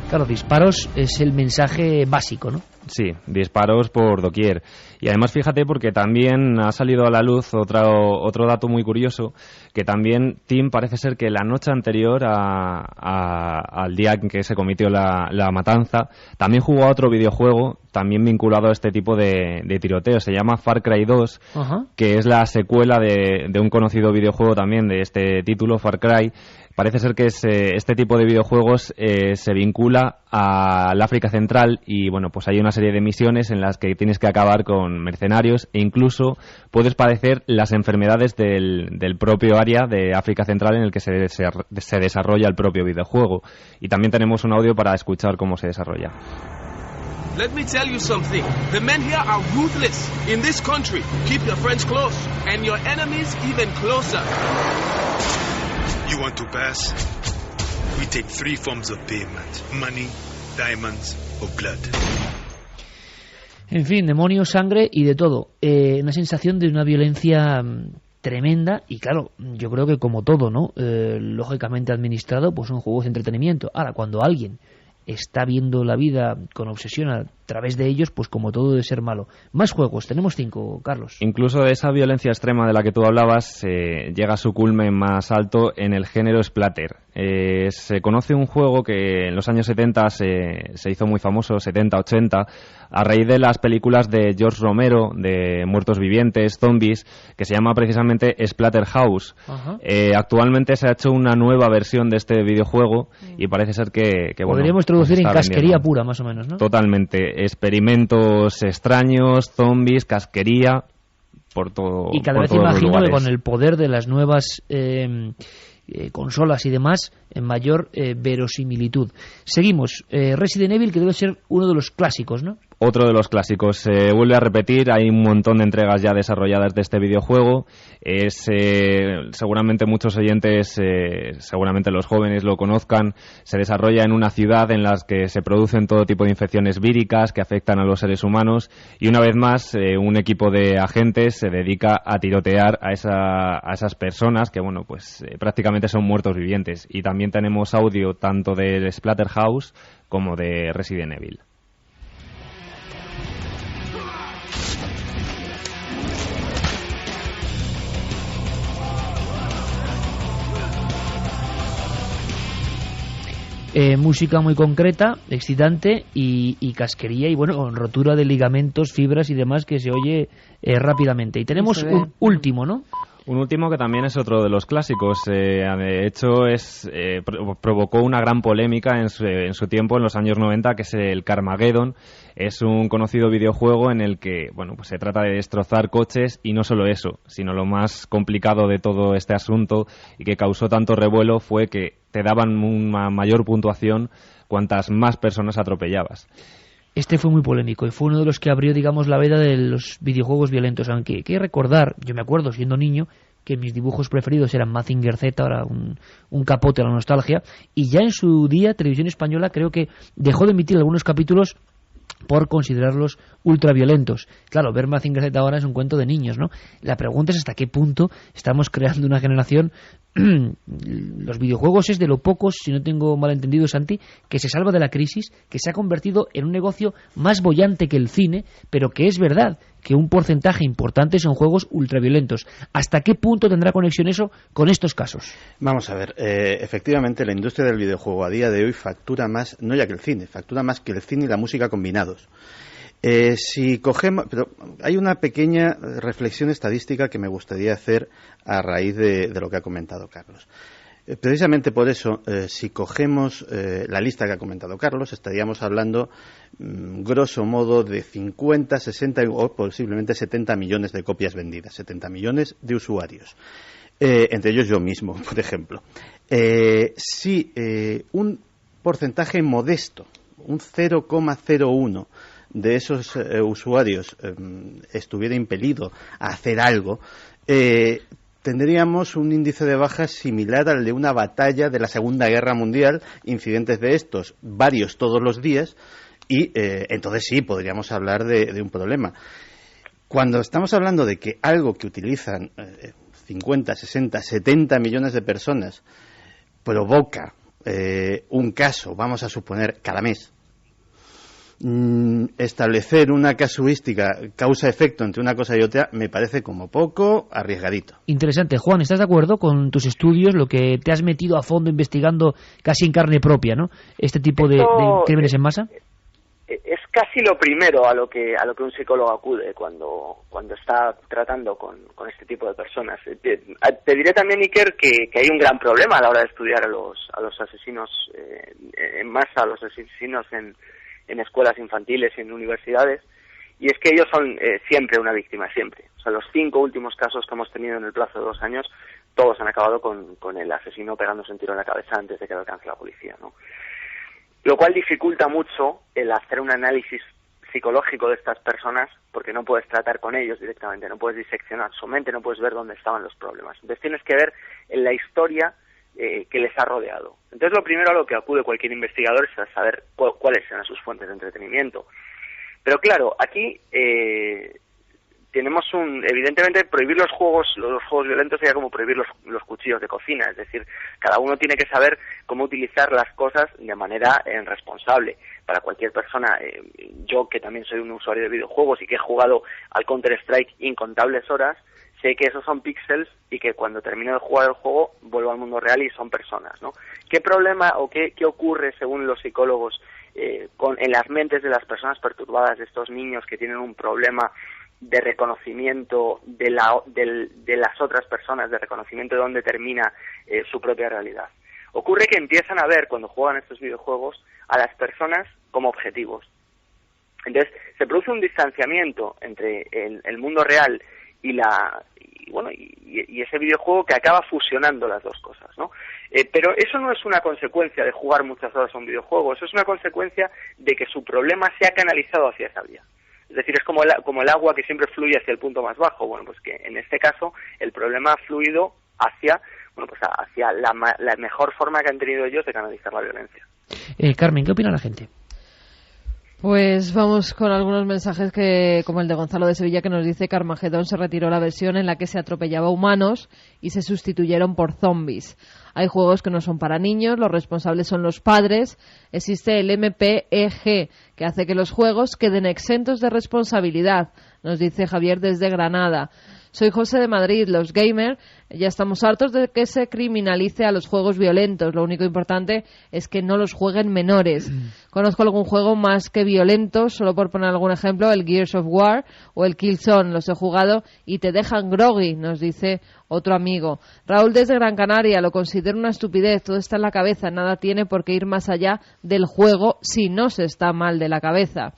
Claro, disparos es el mensaje básico, ¿no? Sí, disparos por doquier. Y además, fíjate, porque también ha salido a la luz otro dato muy curioso, que también Tim parece ser que la noche anterior al día en que se cometió la matanza, también jugó a otro videojuego, también vinculado a este tipo de tiroteo. Se llama Far Cry 2, que es la secuela de un conocido videojuego también de este título, Far Cry. Parece ser que este tipo de videojuegos se vincula al África Central, y pues hay una serie de misiones en las que tienes que acabar con mercenarios, e incluso puedes padecer las enfermedades del propio área de África Central en el que se desarrolla el propio videojuego. Y también tenemos un audio para escuchar cómo se desarrolla. Let me tell you something. The men here are ruthless. In this country, keep your friends close and your enemies even closer. You want to pass? We take 3 forms of payment: money, diamonds, or blood. En fin, demonios, sangre y de todo. Una sensación de una violencia tremenda y claro, yo creo que como todo, ¿no? Lógicamente administrado, pues son juegos de entretenimiento. Ahora, cuando alguien está viendo la vida con obsesión a través de ellos, pues como todo debe ser malo. Más juegos, tenemos 5, Carlos. Incluso esa violencia extrema de la que tú hablabas llega a su culmen más alto en el género splatter. Se conoce un juego que en los años 70 se hizo muy famoso, 70-80, a raíz de las películas de George Romero, de Muertos Vivientes, Zombies, que se llama precisamente Splatterhouse. Actualmente se ha hecho una nueva versión de este videojuego y parece ser que podríamos traducir en casquería pura, más o menos, ¿no? Totalmente. Experimentos extraños, zombies, casquería, por todo. Y cada vez imagino que con el poder de las nuevas consolas y demás, en mayor verosimilitud. Seguimos. Resident Evil, que debe ser uno de los clásicos, ¿no? Otro de los clásicos. Se vuelve a repetir, hay un montón de entregas ya desarrolladas de este videojuego. Seguramente muchos oyentes, seguramente los jóvenes lo conozcan. Se desarrolla en una ciudad en la que se producen todo tipo de infecciones víricas que afectan a los seres humanos y una vez más un equipo de agentes se dedica a tirotear a esas personas que bueno, pues prácticamente son muertos vivientes. Y también tenemos audio tanto de Splatterhouse como de Resident Evil. Música muy concreta, excitante y casquería y bueno, con rotura de ligamentos, fibras y demás que se oye rápidamente. Y tenemos un último, ¿no? Un último que también es otro de los clásicos. De hecho, provocó una gran polémica en su tiempo, en los años 90, que es el Carmageddon. Es un conocido videojuego en el que bueno, pues se trata de destrozar coches y no solo eso, sino lo más complicado de todo este asunto y que causó tanto revuelo fue que te daban una mayor puntuación cuantas más personas atropellabas. Este fue muy polémico y fue uno de los que abrió, digamos, la veda de los videojuegos violentos. Aunque hay que recordar, yo me acuerdo siendo niño, que mis dibujos preferidos eran Mazinger Z, ahora un capote a la nostalgia, y ya en su día Televisión Española creo que dejó de emitir algunos capítulos por considerarlos ultraviolentos. Claro, ver Mazinger Z ahora es un cuento de niños, ¿no? La pregunta es hasta qué punto estamos creando una generación. Los videojuegos es de lo pocos, si no tengo mal entendido, Santi, que se salva de la crisis, que se ha convertido en un negocio más boyante que el cine, pero que es verdad que un porcentaje importante son juegos ultraviolentos. ¿Hasta qué punto tendrá conexión eso con estos casos? Vamos a ver, efectivamente la industria del videojuego a día de hoy factura más, no ya que el cine, factura más que el cine y la música combinados. Si cogemos, pero hay una pequeña reflexión estadística que me gustaría hacer a raíz de lo que ha comentado Carlos. Precisamente por eso, si cogemos la lista que ha comentado Carlos, estaríamos hablando, grosso modo, de 50, 60 o posiblemente 70 millones de copias vendidas, 70 millones de usuarios. Entre ellos yo mismo, por ejemplo. Si un porcentaje modesto, un 0,01 de esos usuarios estuviera impelido a hacer algo, tendríamos un índice de bajas similar al de una batalla de la Segunda Guerra Mundial, incidentes de estos, varios todos los días, y entonces sí, podríamos hablar de un problema. Cuando estamos hablando de que algo que utilizan 50, 60, 70 millones de personas provoca un caso, vamos a suponer, cada mes, establecer una casuística causa-efecto entre una cosa y otra me parece como poco arriesgadito. Interesante. Juan, ¿estás de acuerdo con tus estudios, lo que te has metido a fondo investigando casi en carne propia, ¿no? Este tipo de crímenes en masa? Es casi lo primero a lo que un psicólogo acude cuando está tratando con este tipo de personas. Te diré también, Iker, que hay un gran problema a la hora de estudiar a los asesinos en masa, a los asesinos en escuelas infantiles y en universidades, y es que ellos son siempre una víctima, siempre. O sea, los 5 últimos casos que hemos tenido en el plazo de 2 años, todos han acabado con el asesino pegándose un tiro en la cabeza antes de que lo alcance la policía, ¿no? Lo cual dificulta mucho el hacer un análisis psicológico de estas personas, porque no puedes tratar con ellos directamente, no puedes diseccionar su mente, no puedes ver dónde estaban los problemas. Entonces tienes que ver en la historia que les ha rodeado. Entonces, lo primero a lo que acude cualquier investigador es a saber cuáles serán sus fuentes de entretenimiento. Pero claro, aquí tenemos evidentemente, prohibir los juegos violentos sería como prohibir los cuchillos de cocina, es decir, cada uno tiene que saber cómo utilizar las cosas de manera responsable. Para cualquier persona, yo que también soy un usuario de videojuegos y que he jugado al Counter-Strike incontables horas, sé que esos son píxeles y que cuando termino de jugar el juego vuelvo al mundo real y son personas, ¿no? ¿Qué problema o qué ocurre, según los psicólogos, en las mentes de las personas perturbadas, de estos niños que tienen un problema de reconocimiento de las otras personas, de reconocimiento de dónde termina su propia realidad? Ocurre que empiezan a ver, cuando juegan estos videojuegos, a las personas como objetivos. Entonces, se produce un distanciamiento entre el mundo real y ese videojuego que acaba fusionando las dos cosas, ¿no? Pero eso no es una consecuencia de jugar muchas horas a un videojuego, eso es una consecuencia de que su problema se ha canalizado hacia esa vía. Es decir, es como el agua que siempre fluye hacia el punto más bajo. Bueno, pues que en este caso el problema ha fluido hacia la mejor forma que han tenido ellos de canalizar la violencia. Carmen, ¿qué opina la gente? Pues vamos con algunos mensajes como el de Gonzalo de Sevilla, que nos dice que Armagedón se retiró la versión en la que se atropellaba humanos y se sustituyeron por zombies. Hay juegos que no son para niños, los responsables son los padres. Existe el MPEG, que hace que los juegos queden exentos de responsabilidad, nos dice Javier desde Granada. Soy José de Madrid. Los gamers ya estamos hartos de que se criminalice a los juegos violentos. Lo único importante es que no los jueguen menores. Conozco algún juego más que violento, solo por poner algún ejemplo, el Gears of War o el Killzone. Los he jugado y te dejan groggy, nos dice otro amigo. Raúl desde Gran Canaria, lo considero una estupidez. Todo está en la cabeza. Nada tiene por qué ir más allá del juego si no se está mal de la cabeza.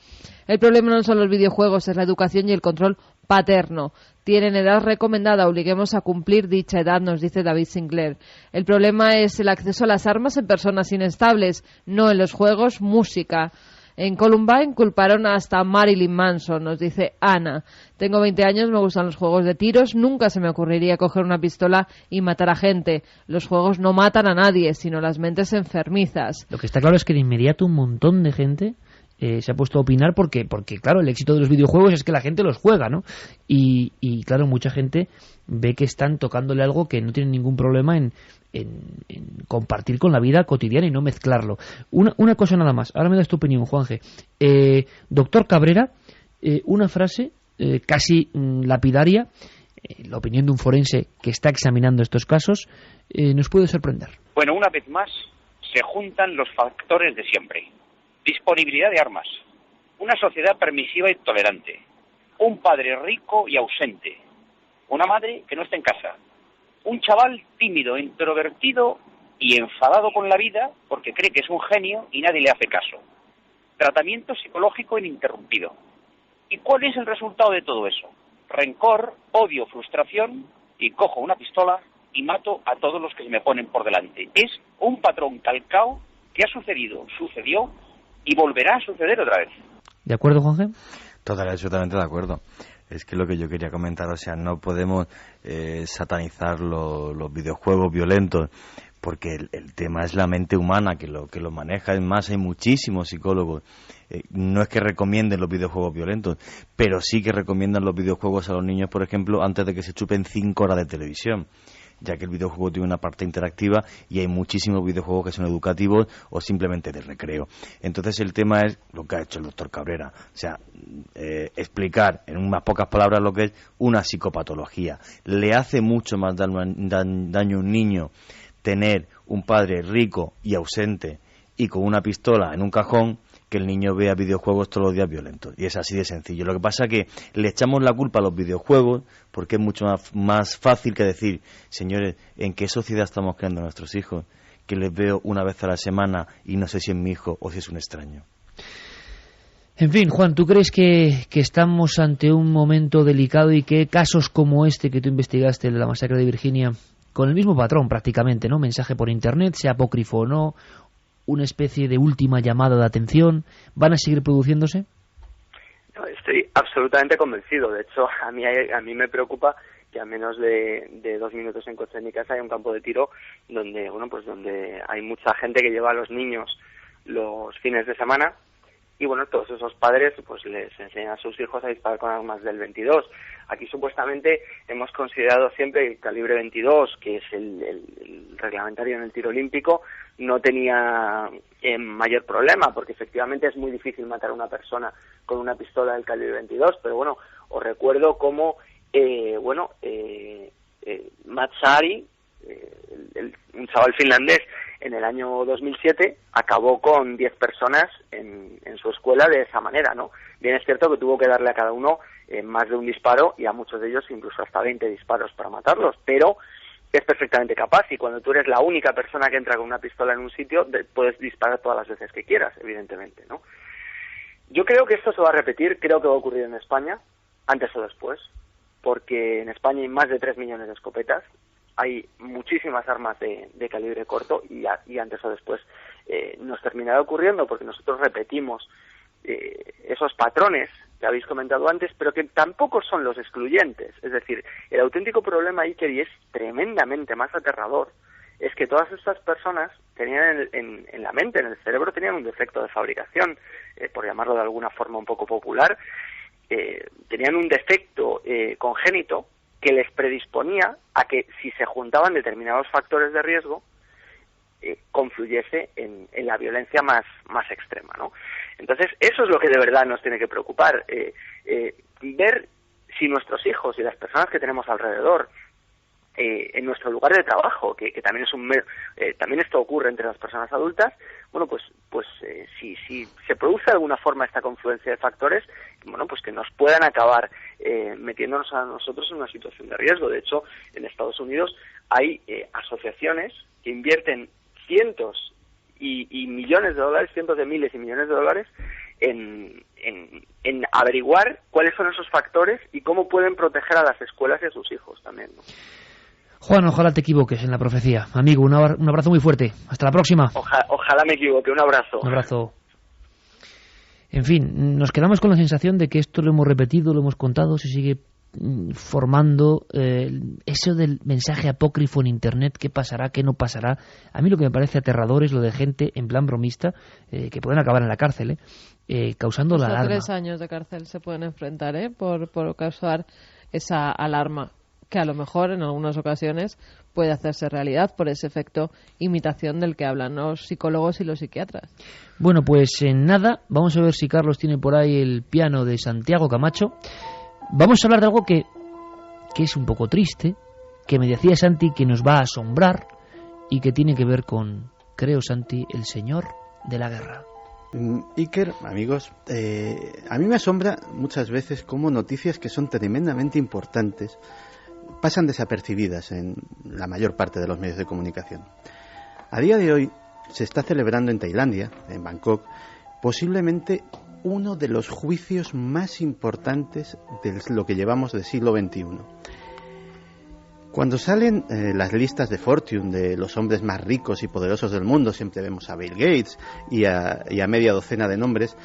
El problema no son los videojuegos, es la educación y el control paterno. Tienen edad recomendada, obliguemos a cumplir dicha edad, nos dice David Sinclair. El problema es el acceso a las armas en personas inestables, no en los juegos, música. En Columbine culparon hasta a Marilyn Manson, nos dice Ana. Tengo 20 años, me gustan los juegos de tiros, nunca se me ocurriría coger una pistola y matar a gente. Los juegos no matan a nadie, sino las mentes enfermizas. Lo que está claro es que de inmediato un montón de gente se ha puesto a opinar porque claro, el éxito de los videojuegos es que la gente los juega, ¿no? Y claro, mucha gente ve que están tocándole algo que no tienen ningún problema en compartir con la vida cotidiana y no mezclarlo. Una cosa nada más, ahora me das tu opinión, Juanje. Doctor Cabrera, una frase casi lapidaria, la opinión de un forense que está examinando estos casos, nos puede sorprender. Bueno, una vez más, se juntan los factores de siempre. Disponibilidad de armas, una sociedad permisiva y tolerante, un padre rico y ausente, una madre que no está en casa, un chaval tímido, introvertido y enfadado con la vida porque cree que es un genio y nadie le hace caso, tratamiento psicológico ininterrumpido. ¿Y cuál es el resultado de todo eso? Rencor, odio, frustración, y cojo una pistola y mato a todos los que se me ponen por delante. Es un patrón calcao que ha sucedido, sucedió y volverá a suceder otra vez. ¿De acuerdo, Juanje? Totalmente de acuerdo. Es que lo que yo quería comentar, o sea, no podemos satanizar los videojuegos violentos, porque el tema es la mente humana que lo maneja. Es más, hay muchísimos psicólogos. No es que recomienden los videojuegos violentos, pero sí que recomiendan los videojuegos a los niños, por ejemplo, antes de que se chupen 5 horas de televisión, ya que el videojuego tiene una parte interactiva y hay muchísimos videojuegos que son educativos o simplemente de recreo. Entonces el tema es lo que ha hecho el doctor Cabrera, o sea, explicar en unas pocas palabras lo que es una psicopatología. Le hace mucho más daño a un niño tener un padre rico y ausente y con una pistola en un cajón que el niño vea videojuegos todos los días violentos. Y es así de sencillo. Lo que pasa es que le echamos la culpa a los videojuegos porque es mucho más fácil que decir, señores, ¿en qué sociedad estamos creando a nuestros hijos? Que les veo una vez a la semana y no sé si es mi hijo o si es un extraño. En fin, Juan, ¿tú crees que estamos ante un momento delicado y que casos como este que tú investigaste, de la masacre de Virginia, con el mismo patrón prácticamente, ¿no? Mensaje por internet, sea apócrifo o no, una especie de última llamada de atención, ¿van a seguir produciéndose? No, estoy absolutamente convencido. De hecho, a mí me preocupa que a menos de 2 minutos en coche de mi casa hay un campo de tiro donde, bueno, pues donde hay mucha gente que lleva a los niños los fines de semana. Y bueno, todos esos padres pues les enseñan a sus hijos a disparar con armas del 22. Aquí supuestamente hemos considerado siempre que el calibre 22, que es el reglamentario en el tiro olímpico, no tenía mayor problema, porque efectivamente es muy difícil matar a una persona con una pistola del calibre 22. Pero bueno, os recuerdo cómo Matt Saari, un chaval finlandés, en el año 2007 acabó con 10 personas en su escuela de esa manera, ¿no? Bien es cierto que tuvo que darle a cada uno más de un disparo y a muchos de ellos incluso hasta 20 disparos para matarlos, pero es perfectamente capaz, y cuando tú eres la única persona que entra con una pistola en un sitio, puedes disparar todas las veces que quieras, evidentemente, ¿no? Yo creo que esto se va a repetir, creo que va a ocurrir en España, antes o después, porque en España hay más de 3 millones de escopetas, hay muchísimas armas de calibre corto y antes o después nos terminará ocurriendo, porque nosotros repetimos esos patrones que habéis comentado antes, pero que tampoco son los excluyentes. Es decir, el auténtico problema, Iker, y es tremendamente más aterrador, es que todas estas personas tenían en la mente, en el cerebro, tenían un defecto de fabricación, por llamarlo de alguna forma un poco popular, tenían un defecto congénito que les predisponía a que, si se juntaban determinados factores de riesgo, confluyese en la violencia más extrema, ¿no? Entonces, eso es lo que de verdad nos tiene que preocupar, ver si nuestros hijos y las personas que tenemos alrededor, en nuestro lugar de trabajo, que también también esto ocurre entre las personas adultas, bueno, pues si se produce de alguna forma esta confluencia de factores, bueno, pues que nos puedan acabar metiéndonos a nosotros en una situación de riesgo. De hecho, en Estados Unidos hay asociaciones que invierten cientos y millones de dólares, cientos de miles y millones de dólares en averiguar cuáles son esos factores y cómo pueden proteger a las escuelas y a sus hijos también, ¿no? Juan, ojalá te equivoques en la profecía. Amigo, un abrazo muy fuerte. Hasta la próxima. Ojalá me equivoque. Un abrazo. Un abrazo. En fin, nos quedamos con la sensación de que esto lo hemos repetido, lo hemos contado, se sigue formando eso del mensaje apócrifo en Internet, qué pasará, qué no pasará. A mí lo que me parece aterrador es lo de gente en plan bromista que pueden acabar en la cárcel, causando la alarma. 3 años de cárcel se pueden enfrentar por causar esa alarma, que a lo mejor en algunas ocasiones puede hacerse realidad por ese efecto imitación del que hablan los psicólogos y los psiquiatras. Bueno, pues en nada, vamos a ver si Carlos tiene por ahí el piano de Santiago Camacho. Vamos a hablar de algo que es un poco triste, que me decía Santi que nos va a asombrar y que tiene que ver con, creo, Santi, el señor de la guerra. Iker, amigos, a mí me asombra muchas veces cómo noticias que son tremendamente importantes pasan desapercibidas en la mayor parte de los medios de comunicación. A día de hoy se está celebrando en Tailandia, en Bangkok, posiblemente uno de los juicios más importantes de lo que llevamos del siglo XXI. Cuando salen las listas de Fortune de los hombres más ricos y poderosos del mundo, siempre vemos a Bill Gates y a media docena de nombres,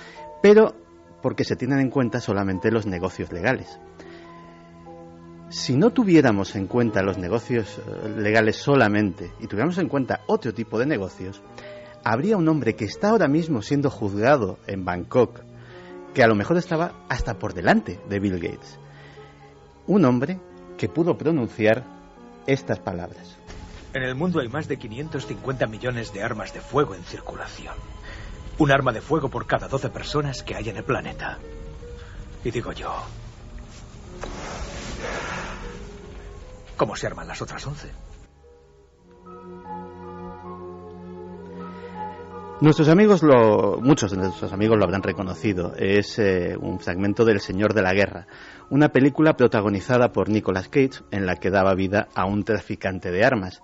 pero porque se tienen en cuenta solamente los negocios legales. Si no tuviéramos en cuenta los negocios legales solamente y tuviéramos en cuenta otro tipo de negocios, habría un hombre que está ahora mismo siendo juzgado en Bangkok, que a lo mejor estaba hasta por delante de Bill Gates. Un hombre que pudo pronunciar estas palabras. En el mundo hay más de 550 millones de armas de fuego en circulación. Un arma de fuego por cada 12 personas que hay en el planeta. Y digo yo, ¿cómo se arman las otras 11? Muchos de nuestros amigos lo habrán reconocido. Es un fragmento del Señor de la Guerra, una película protagonizada por Nicolas Cage en la que daba vida a un traficante de armas.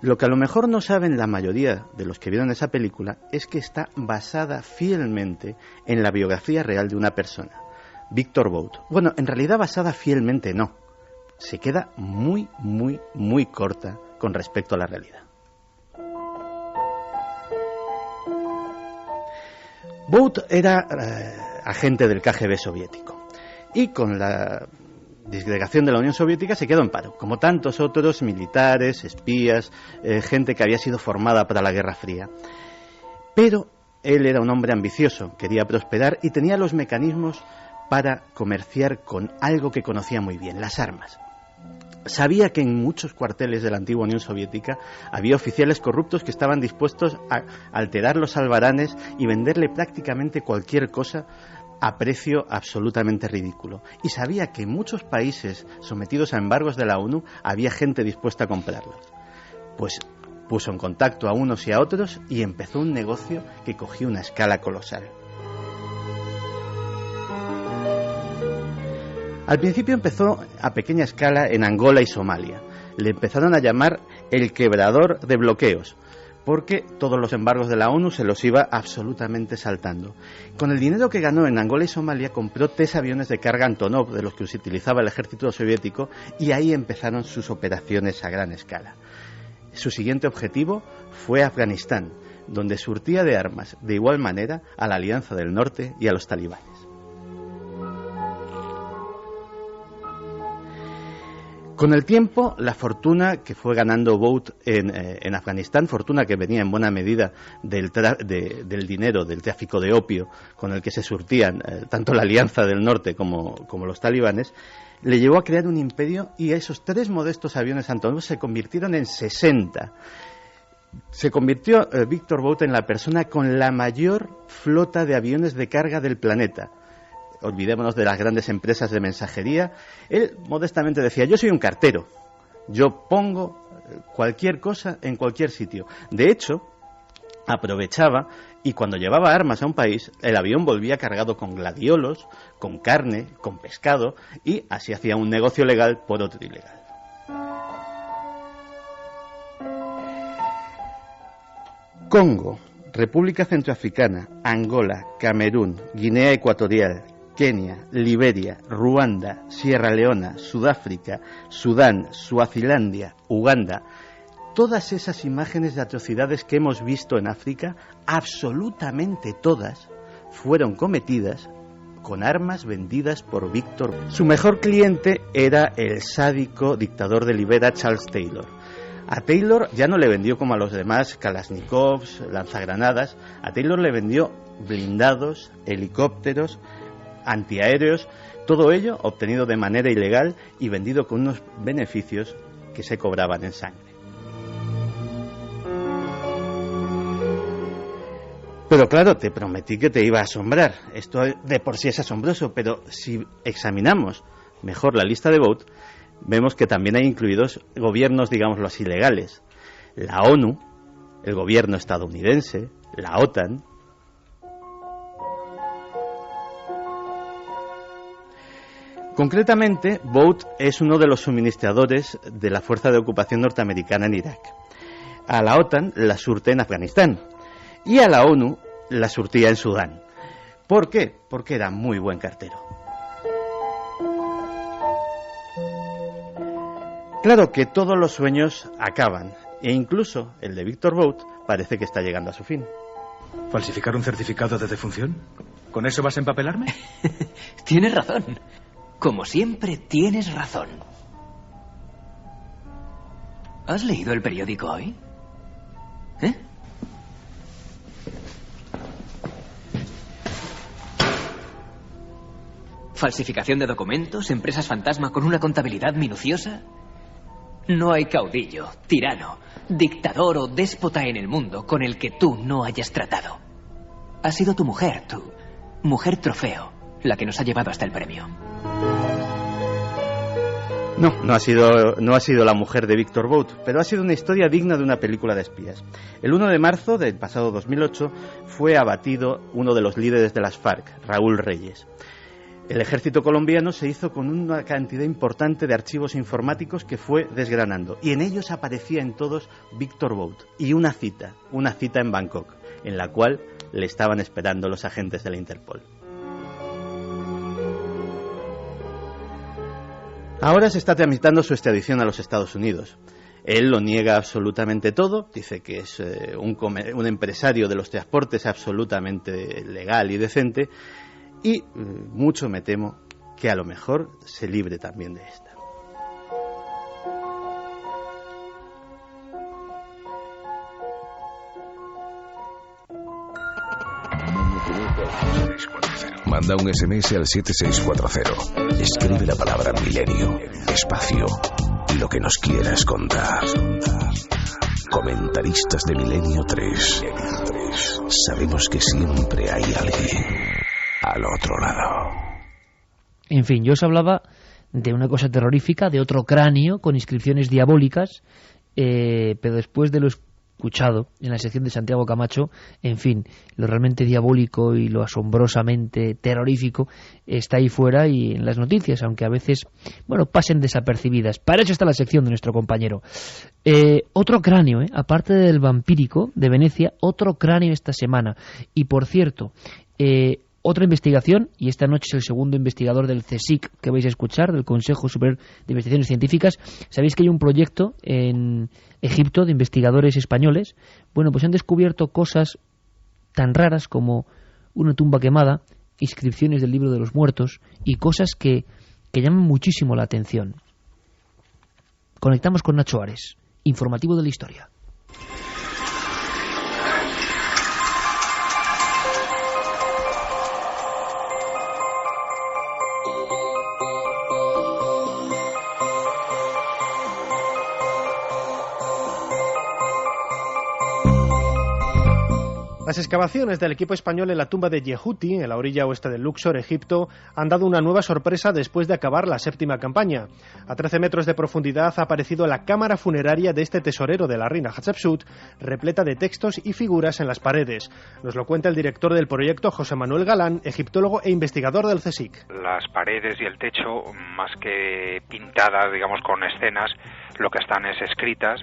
Lo que a lo mejor no saben la mayoría de los que vieron esa película es que está basada fielmente en la biografía real de una persona, Victor Bout. Bueno, en realidad basada fielmente no. Se queda muy, muy, muy corta con respecto a la realidad. Bout era agente del KGB soviético y con la disgregación de la Unión Soviética, se quedó en paro, como tantos otros militares, espías, gente que había sido formada para la Guerra Fría. Pero él era un hombre ambicioso, quería prosperar y tenía los mecanismos para comerciar con algo que conocía muy bien, las armas. Sabía que en muchos cuarteles de la antigua Unión Soviética había oficiales corruptos que estaban dispuestos a alterar los albaranes y venderle prácticamente cualquier cosa a precio absolutamente ridículo. Y sabía que en muchos países sometidos a embargos de la ONU había gente dispuesta a comprarlos. Pues puso en contacto a unos y a otros y empezó un negocio que cogió una escala colosal. Al principio empezó a pequeña escala en Angola y Somalia. Le empezaron a llamar el quebrador de bloqueos, porque todos los embargos de la ONU se los iba absolutamente saltando. Con el dinero que ganó en Angola y Somalia compró 3 aviones de carga Antonov, de los que se utilizaba el ejército soviético, y ahí empezaron sus operaciones a gran escala. Su siguiente objetivo fue Afganistán, donde surtía de armas de igual manera a la Alianza del Norte y a los talibanes. Con el tiempo, la fortuna que fue ganando Bout en Afganistán, fortuna que venía en buena medida del dinero, del tráfico de opio con el que se surtían tanto la Alianza del Norte como los talibanes, le llevó a crear un imperio, y esos 3 modestos aviones Antonov se convirtieron en 60. Se convirtió Víctor Bout en la persona con la mayor flota de aviones de carga del planeta. Olvidémonos de las grandes empresas de mensajería. Él modestamente decía: yo soy un cartero, yo pongo cualquier cosa en cualquier sitio. De hecho, aprovechaba, y cuando llevaba armas a un país, el avión volvía cargado con gladiolos, con carne, con pescado, y así hacía un negocio legal por otro ilegal. Congo, República Centroafricana, Angola, Camerún, Guinea Ecuatorial, Kenia, Liberia, Ruanda, Sierra Leona, Sudáfrica, Sudán, Suazilandia, Uganda. Todas esas imágenes de atrocidades que hemos visto en África, absolutamente todas, fueron cometidas con armas vendidas por Víctor. Su mejor cliente era el sádico dictador de Liberia, Charles Taylor. A Taylor ya no le vendió como a los demás Kalashnikovs, lanzagranadas. A Taylor le vendió blindados, helicópteros, antiaéreos, todo ello obtenido de manera ilegal y vendido con unos beneficios que se cobraban en sangre. Pero claro, te prometí que te iba a asombrar. Esto de por sí es asombroso, pero si examinamos mejor la lista de Bout, vemos que también hay incluidos gobiernos, digámoslo así, legales. La ONU, el gobierno estadounidense, la OTAN. Concretamente, Bout es uno de los suministradores de la Fuerza de Ocupación Norteamericana en Irak. A la OTAN la surte en Afganistán y a la ONU la surtía en Sudán. ¿Por qué? Porque era muy buen cartero. Claro que todos los sueños acaban, e incluso el de Víctor Bout parece que está llegando a su fin. ¿Falsificar un certificado de defunción? ¿Con eso vas a empapelarme? Tienes razón. Como siempre, tienes razón. ¿Has leído el periódico hoy? ¿Eh? ¿Falsificación de documentos? ¿Empresas fantasma con una contabilidad minuciosa? No hay caudillo, tirano, dictador o déspota en el mundo con el que tú no hayas tratado. Ha sido tu mujer trofeo, la que nos ha llevado hasta el premio. No ha sido la mujer de Víctor Bout, pero ha sido una historia digna de una película de espías. El 1 de marzo del pasado 2008 fue abatido uno de los líderes de las FARC, Raúl Reyes. El ejército colombiano se hizo con una cantidad importante de archivos informáticos que fue desgranando, y en ellos aparecía en todos Víctor Bout y una cita en Bangkok, en la cual le estaban esperando los agentes de la Interpol. Ahora se está tramitando su extradición a los Estados Unidos. Él lo niega absolutamente todo, dice que es un empresario de los transportes absolutamente legal y decente, y mucho me temo que a lo mejor se libre también de esta. Manda un SMS al 7640. Escribe la palabra milenio, espacio, lo que nos quieras contar. Comentaristas de Milenio 3. Sabemos que siempre hay alguien al otro lado. En fin, yo os hablaba de una cosa terrorífica, de otro cráneo con inscripciones diabólicas, pero después de lo escuchado en la sección de Santiago Camacho, en fin, lo realmente diabólico y lo asombrosamente terrorífico está ahí fuera y en las noticias, aunque a veces, bueno, pasen desapercibidas. Para eso está la sección de nuestro compañero. Otro cráneo, aparte del vampírico de Venecia, otro cráneo esta semana. Y por cierto, otra investigación, y esta noche es el segundo investigador del CSIC que vais a escuchar, del Consejo Superior de Investigaciones Científicas. Sabéis que hay un proyecto en Egipto de investigadores españoles. Bueno, pues han descubierto cosas tan raras como una tumba quemada, inscripciones del Libro de los Muertos y cosas que llaman muchísimo la atención. Conectamos con Nacho Ares, informativo de la historia. Las excavaciones del equipo español en la tumba de Yehuti, en la orilla oeste del Luxor, Egipto, han dado una nueva sorpresa después de acabar la séptima campaña. A 13 metros de profundidad ha aparecido la cámara funeraria de este tesorero de la reina Hatshepsut, repleta de textos y figuras en las paredes. Nos lo cuenta el director del proyecto, José Manuel Galán, egiptólogo e investigador del CSIC. Las paredes y el techo, más que pintadas, digamos, con escenas, lo que están es escritas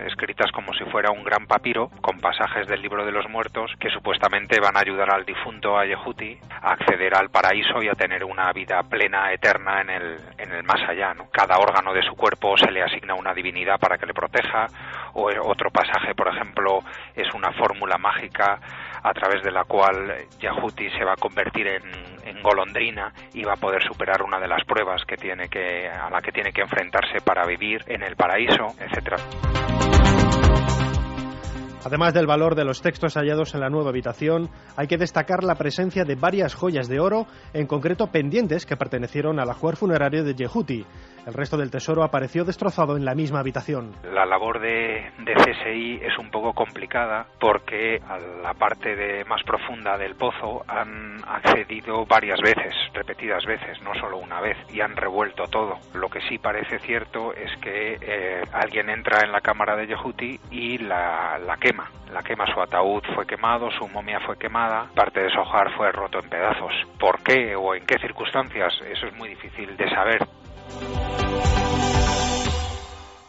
como si fuera un gran papiro con pasajes del Libro de los Muertos que supuestamente van a ayudar al difunto, a Yehuti, a acceder al paraíso y a tener una vida plena, eterna en el más allá, ¿no? Cada órgano de su cuerpo se le asigna una divinidad para que le proteja, o otro pasaje, por ejemplo, es una fórmula mágica a través de la cual Yehuti se va a convertir en golondrina y va a poder superar una de las pruebas a la que tiene que enfrentarse para vivir en el paraíso, etcétera. Además del valor de los textos hallados en la nueva habitación, hay que destacar la presencia de varias joyas de oro, en concreto pendientes que pertenecieron al ajuar funerario de Yehuti. El resto del tesoro apareció destrozado en la misma habitación. La labor de CSI es un poco complicada porque a la parte más profunda del pozo han accedido varias veces, repetidas veces, no solo una vez, y han revuelto todo. Lo que sí parece cierto es que alguien entra en la cámara de Yehuti y la quema, su ataúd fue quemado, su momia fue quemada, parte de su ajuar fue roto en pedazos. ¿Por qué o en qué circunstancias? Eso es muy difícil de saber.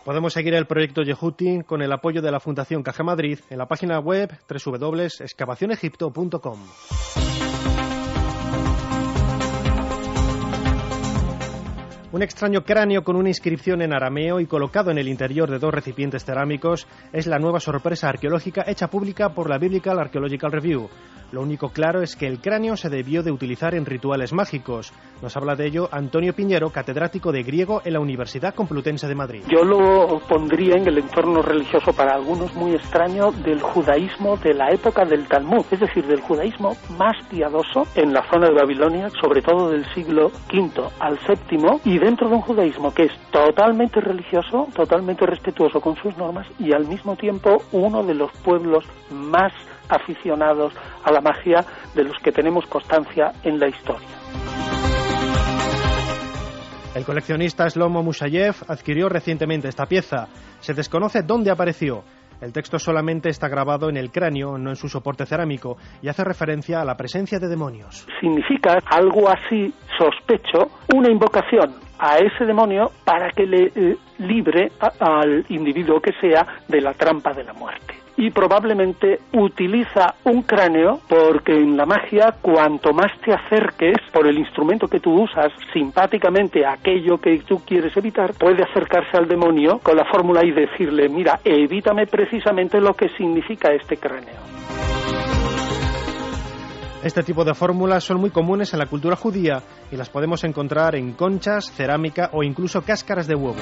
Podemos seguir el proyecto Yehuti con el apoyo de la Fundación Caja Madrid en la página web www.excavacionegipto.com. Un extraño cráneo con una inscripción en arameo y colocado en el interior de 2 recipientes cerámicos es la nueva sorpresa arqueológica hecha pública por la Biblical Archaeological Review. Lo único claro es que el cráneo se debió de utilizar en rituales mágicos. Nos habla de ello Antonio Piñero, catedrático de griego en la Universidad Complutense de Madrid. Yo lo pondría en el entorno religioso para algunos muy extraño del judaísmo de la época del Talmud, es decir, del judaísmo más piadoso en la zona de Babilonia, sobre todo del siglo V al VII, y dentro de un judaísmo que es totalmente religioso, totalmente respetuoso con sus normas y al mismo tiempo uno de los pueblos más aficionados a la magia de los que tenemos constancia en la historia. El coleccionista Shlomo Mushayev adquirió recientemente esta pieza. Se desconoce dónde apareció. El texto solamente está grabado en el cráneo, no en su soporte cerámico, y hace referencia a la presencia de demonios. Significa algo así, sospecho, una invocación a ese demonio para que le libre al individuo que sea de la trampa de la muerte. Y probablemente utiliza un cráneo porque en la magia cuanto más te acerques por el instrumento que tú usas simpáticamente a aquello que tú quieres evitar, puede acercarse al demonio con la fórmula y decirle, mira, evítame precisamente lo que significa este cráneo. Este tipo de fórmulas son muy comunes en la cultura judía y las podemos encontrar en conchas, cerámica o incluso cáscaras de huevo.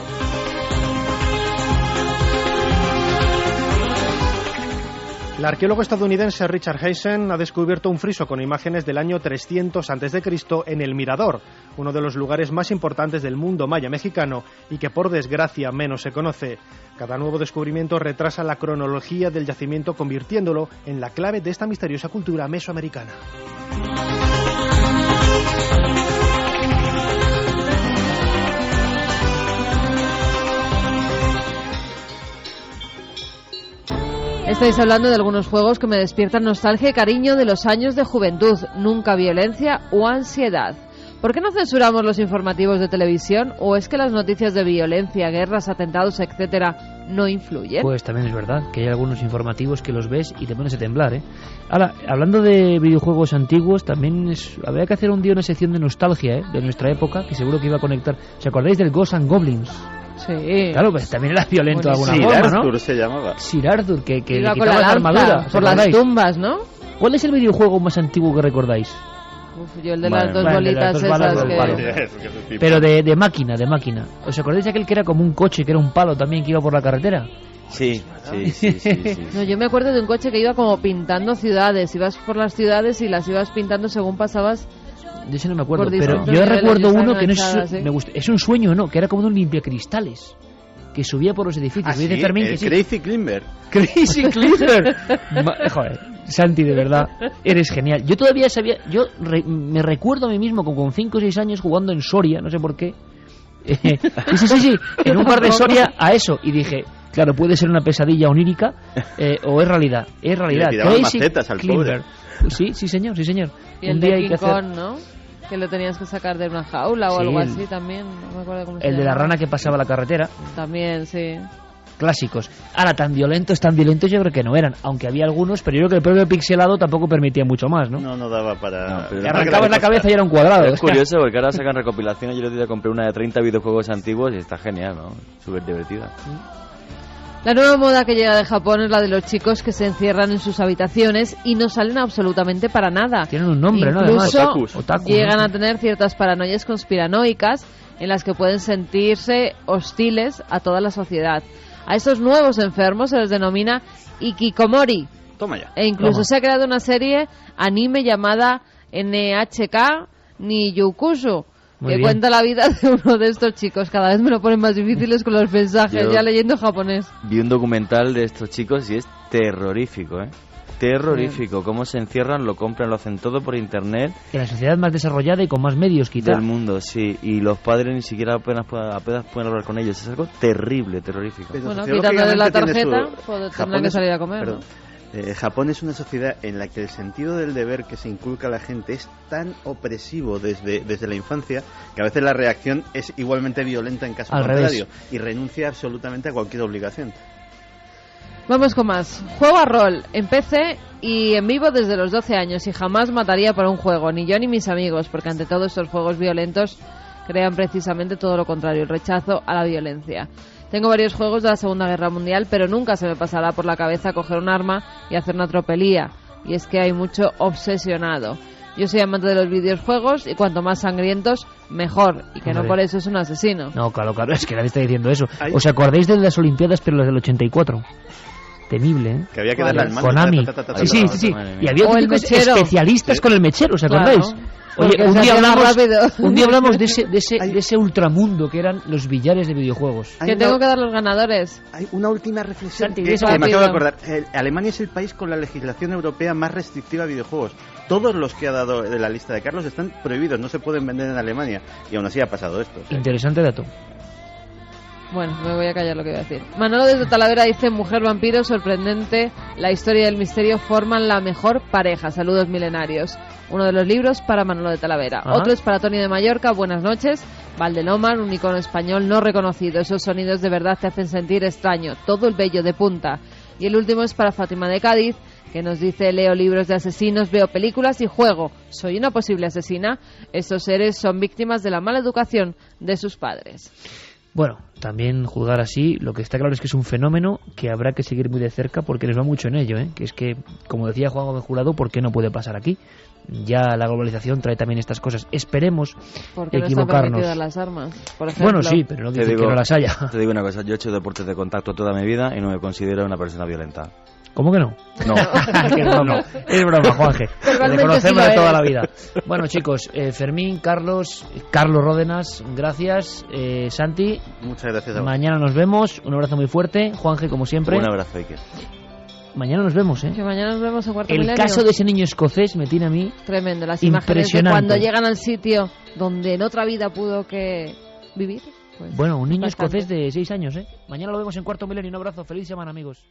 El arqueólogo estadounidense Richard Hazen ha descubierto un friso con imágenes del año 300 a.C. en El Mirador, uno de los lugares más importantes del mundo maya mexicano y que por desgracia menos se conoce. Cada nuevo descubrimiento retrasa la cronología del yacimiento, convirtiéndolo en la clave de esta misteriosa cultura mesoamericana. Estáis hablando de algunos juegos que me despiertan nostalgia y cariño de los años de juventud, nunca violencia o ansiedad. ¿Por qué no censuramos los informativos de televisión? ¿O es que las noticias de violencia, guerras, atentados, etcétera, no influyen? Pues también es verdad que hay algunos informativos que los ves y te pones a temblar, ¿eh? Ahora, hablando de videojuegos antiguos, también habría que hacer un día una sección de nostalgia, ¿eh? De nuestra época, que seguro que iba a conectar. ¿Os acordáis del Ghosts and Goblins? Sí. Claro, pues también era violento de alguna forma, ¿no? Sir Arthur se llamaba. Sir Arthur, que iba le con quitaba la la armadura. por las tumbas, ¿no? ¿Cuál es el videojuego más antiguo que recordáis? Yo el de las dos bolitas esas que... Pero de máquina. ¿Os acordáis de aquel que era como un coche, que era un palo también, que iba por la carretera? Sí. No, yo me acuerdo de un coche que iba como pintando ciudades. Ibas por las ciudades y las ibas pintando según pasabas. Yo ese no me acuerdo, pero yo recuerdo uno que no es, me gusta, es un sueño, ¿no? Que era como un limpiacristales que subía por los edificios. ¿Ah, sí? Fermín, que Crazy Klimber. Crazy Klimber. Joder, Santi, de verdad, eres genial. Yo todavía sabía, me recuerdo a mí mismo con 5 o 6 años jugando en Soria, no sé por qué. Sí, en un bar de Soria a eso, y dije, claro, puede ser una pesadilla onírica o es realidad. Es realidad. Crazy Klimber. Sí, señor. Y el de King Kong, ¿no? Que lo tenías que sacar de una jaula o algo así también, no me acuerdo cómo se llama. El de la rana que pasaba la carretera. También, sí. Clásicos. Ahora, tan violentos yo creo que no eran, aunque había algunos, pero yo creo que el propio pixelado tampoco permitía mucho más, ¿no? No daba para... Te arrancabas la cabeza y era un cuadrado. Es curioso porque ahora sacan recopilaciones. Yo el otro día compré una de 30 videojuegos antiguos y está genial, ¿no? Súper divertida. La nueva moda que llega de Japón es la de los chicos que se encierran en sus habitaciones y no salen absolutamente para nada. Tienen un nombre, ¿no? Además, Otaku, llegan ¿no? a tener ciertas paranoias conspiranoicas en las que pueden sentirse hostiles a toda la sociedad. A esos nuevos enfermos se les denomina Ikikomori. Toma ya. E incluso se ha creado una serie anime llamada NHK Niyukushu, que cuenta la vida de uno de estos chicos. Cada vez me lo ponen más difíciles con los mensajes, ya leyendo japonés. Vi un documental de estos chicos y es terrorífico, ¿eh? Terrorífico. Cómo se encierran, lo compran, lo hacen todo por internet. En la sociedad más desarrollada y con más medios, quizás. Del mundo, sí. Y los padres ni siquiera apenas pueden hablar con ellos. Es algo terrible, terrorífico. Pero bueno, quitándole la tarjeta, tendrán que salir a comer, ¿no? Japón es una sociedad en la que el sentido del deber que se inculca a la gente es tan opresivo desde la infancia que a veces la reacción es igualmente violenta en caso contrario y renuncia absolutamente a cualquier obligación. Vamos con más. Juego a rol en PC y en vivo desde los 12 años y jamás mataría por un juego, ni yo ni mis amigos, porque ante todo estos juegos violentos crean precisamente todo lo contrario, el rechazo a la violencia. Tengo varios juegos de la Segunda Guerra Mundial, pero nunca se me pasará por la cabeza coger un arma y hacer una tropelía. Y es que hay mucho obsesionado. Yo soy amante de los videojuegos y cuanto más sangrientos, mejor. Y que no por eso es un asesino. No, claro, es que nadie está diciendo eso. ¿Os acordáis de las Olimpiadas, pero las del 84? Temible, ¿eh? Que había que darle al mando. Konami. Sí. Y había especialistas con el mechero, ¿os acordáis? Claro. Oye, un día hablamos de ese ultramundo que eran los billares de videojuegos. Que tengo que dar los ganadores. Hay una última reflexión Santi, que me acabo de acordar. Alemania es el país con la legislación europea más restrictiva a videojuegos. Todos los que ha dado de la lista de Carlos están prohibidos, no se pueden vender en Alemania. Y aún así ha pasado esto. Interesante dato. Bueno, me voy a callar lo que voy a decir. Manolo desde Talavera dice: Mujer vampiro, sorprendente, la historia y el misterio forman la mejor pareja. Saludos milenarios. Uno de los libros para Manolo de Talavera. Ajá. Otro es para Tony de Mallorca. Buenas noches. Valdelomar, un icono español no reconocido. Esos sonidos de verdad te hacen sentir extraño. Todo el vello de punta. Y el último es para Fátima de Cádiz, que nos dice: leo libros de asesinos, veo películas y juego. ¿Soy una posible asesina? Estos seres son víctimas de la mala educación de sus padres. Bueno, también juzgar así, lo que está claro es que es un fenómeno que habrá que seguir muy de cerca porque les va mucho en ello, ¿eh? Que es que, como decía Juan Gómez Jurado, ¿por qué no puede pasar aquí? Ya la globalización trae también estas cosas. Esperemos Porque equivocarnos. no están permitidas las armas, por ejemplo. Bueno, sí, pero no dicen que no las haya. Te digo una cosa, yo he hecho deportes de contacto toda mi vida y no me considero una persona violenta. ¿Cómo que no? No. No. Es broma, Juanje. Te conocemos de toda la vida. Bueno, chicos, Fermín, Carlos Ródenas, gracias. Santi, muchas gracias a vos. Mañana nos vemos. Un abrazo muy fuerte. Juanje, como siempre. Un abrazo, Iker. Mañana nos vemos, Que mañana nos vemos en Cuarto El Milenio. caso de ese niño escocés me tiene a mí tremendo, las imágenes de impresionante. cuando llegan al sitio donde en otra vida pudo que vivir. Pues, bueno, un niño bastante. escocés de 6 años, Mañana lo vemos en Cuarto Milenio. Un abrazo, feliz semana, amigos.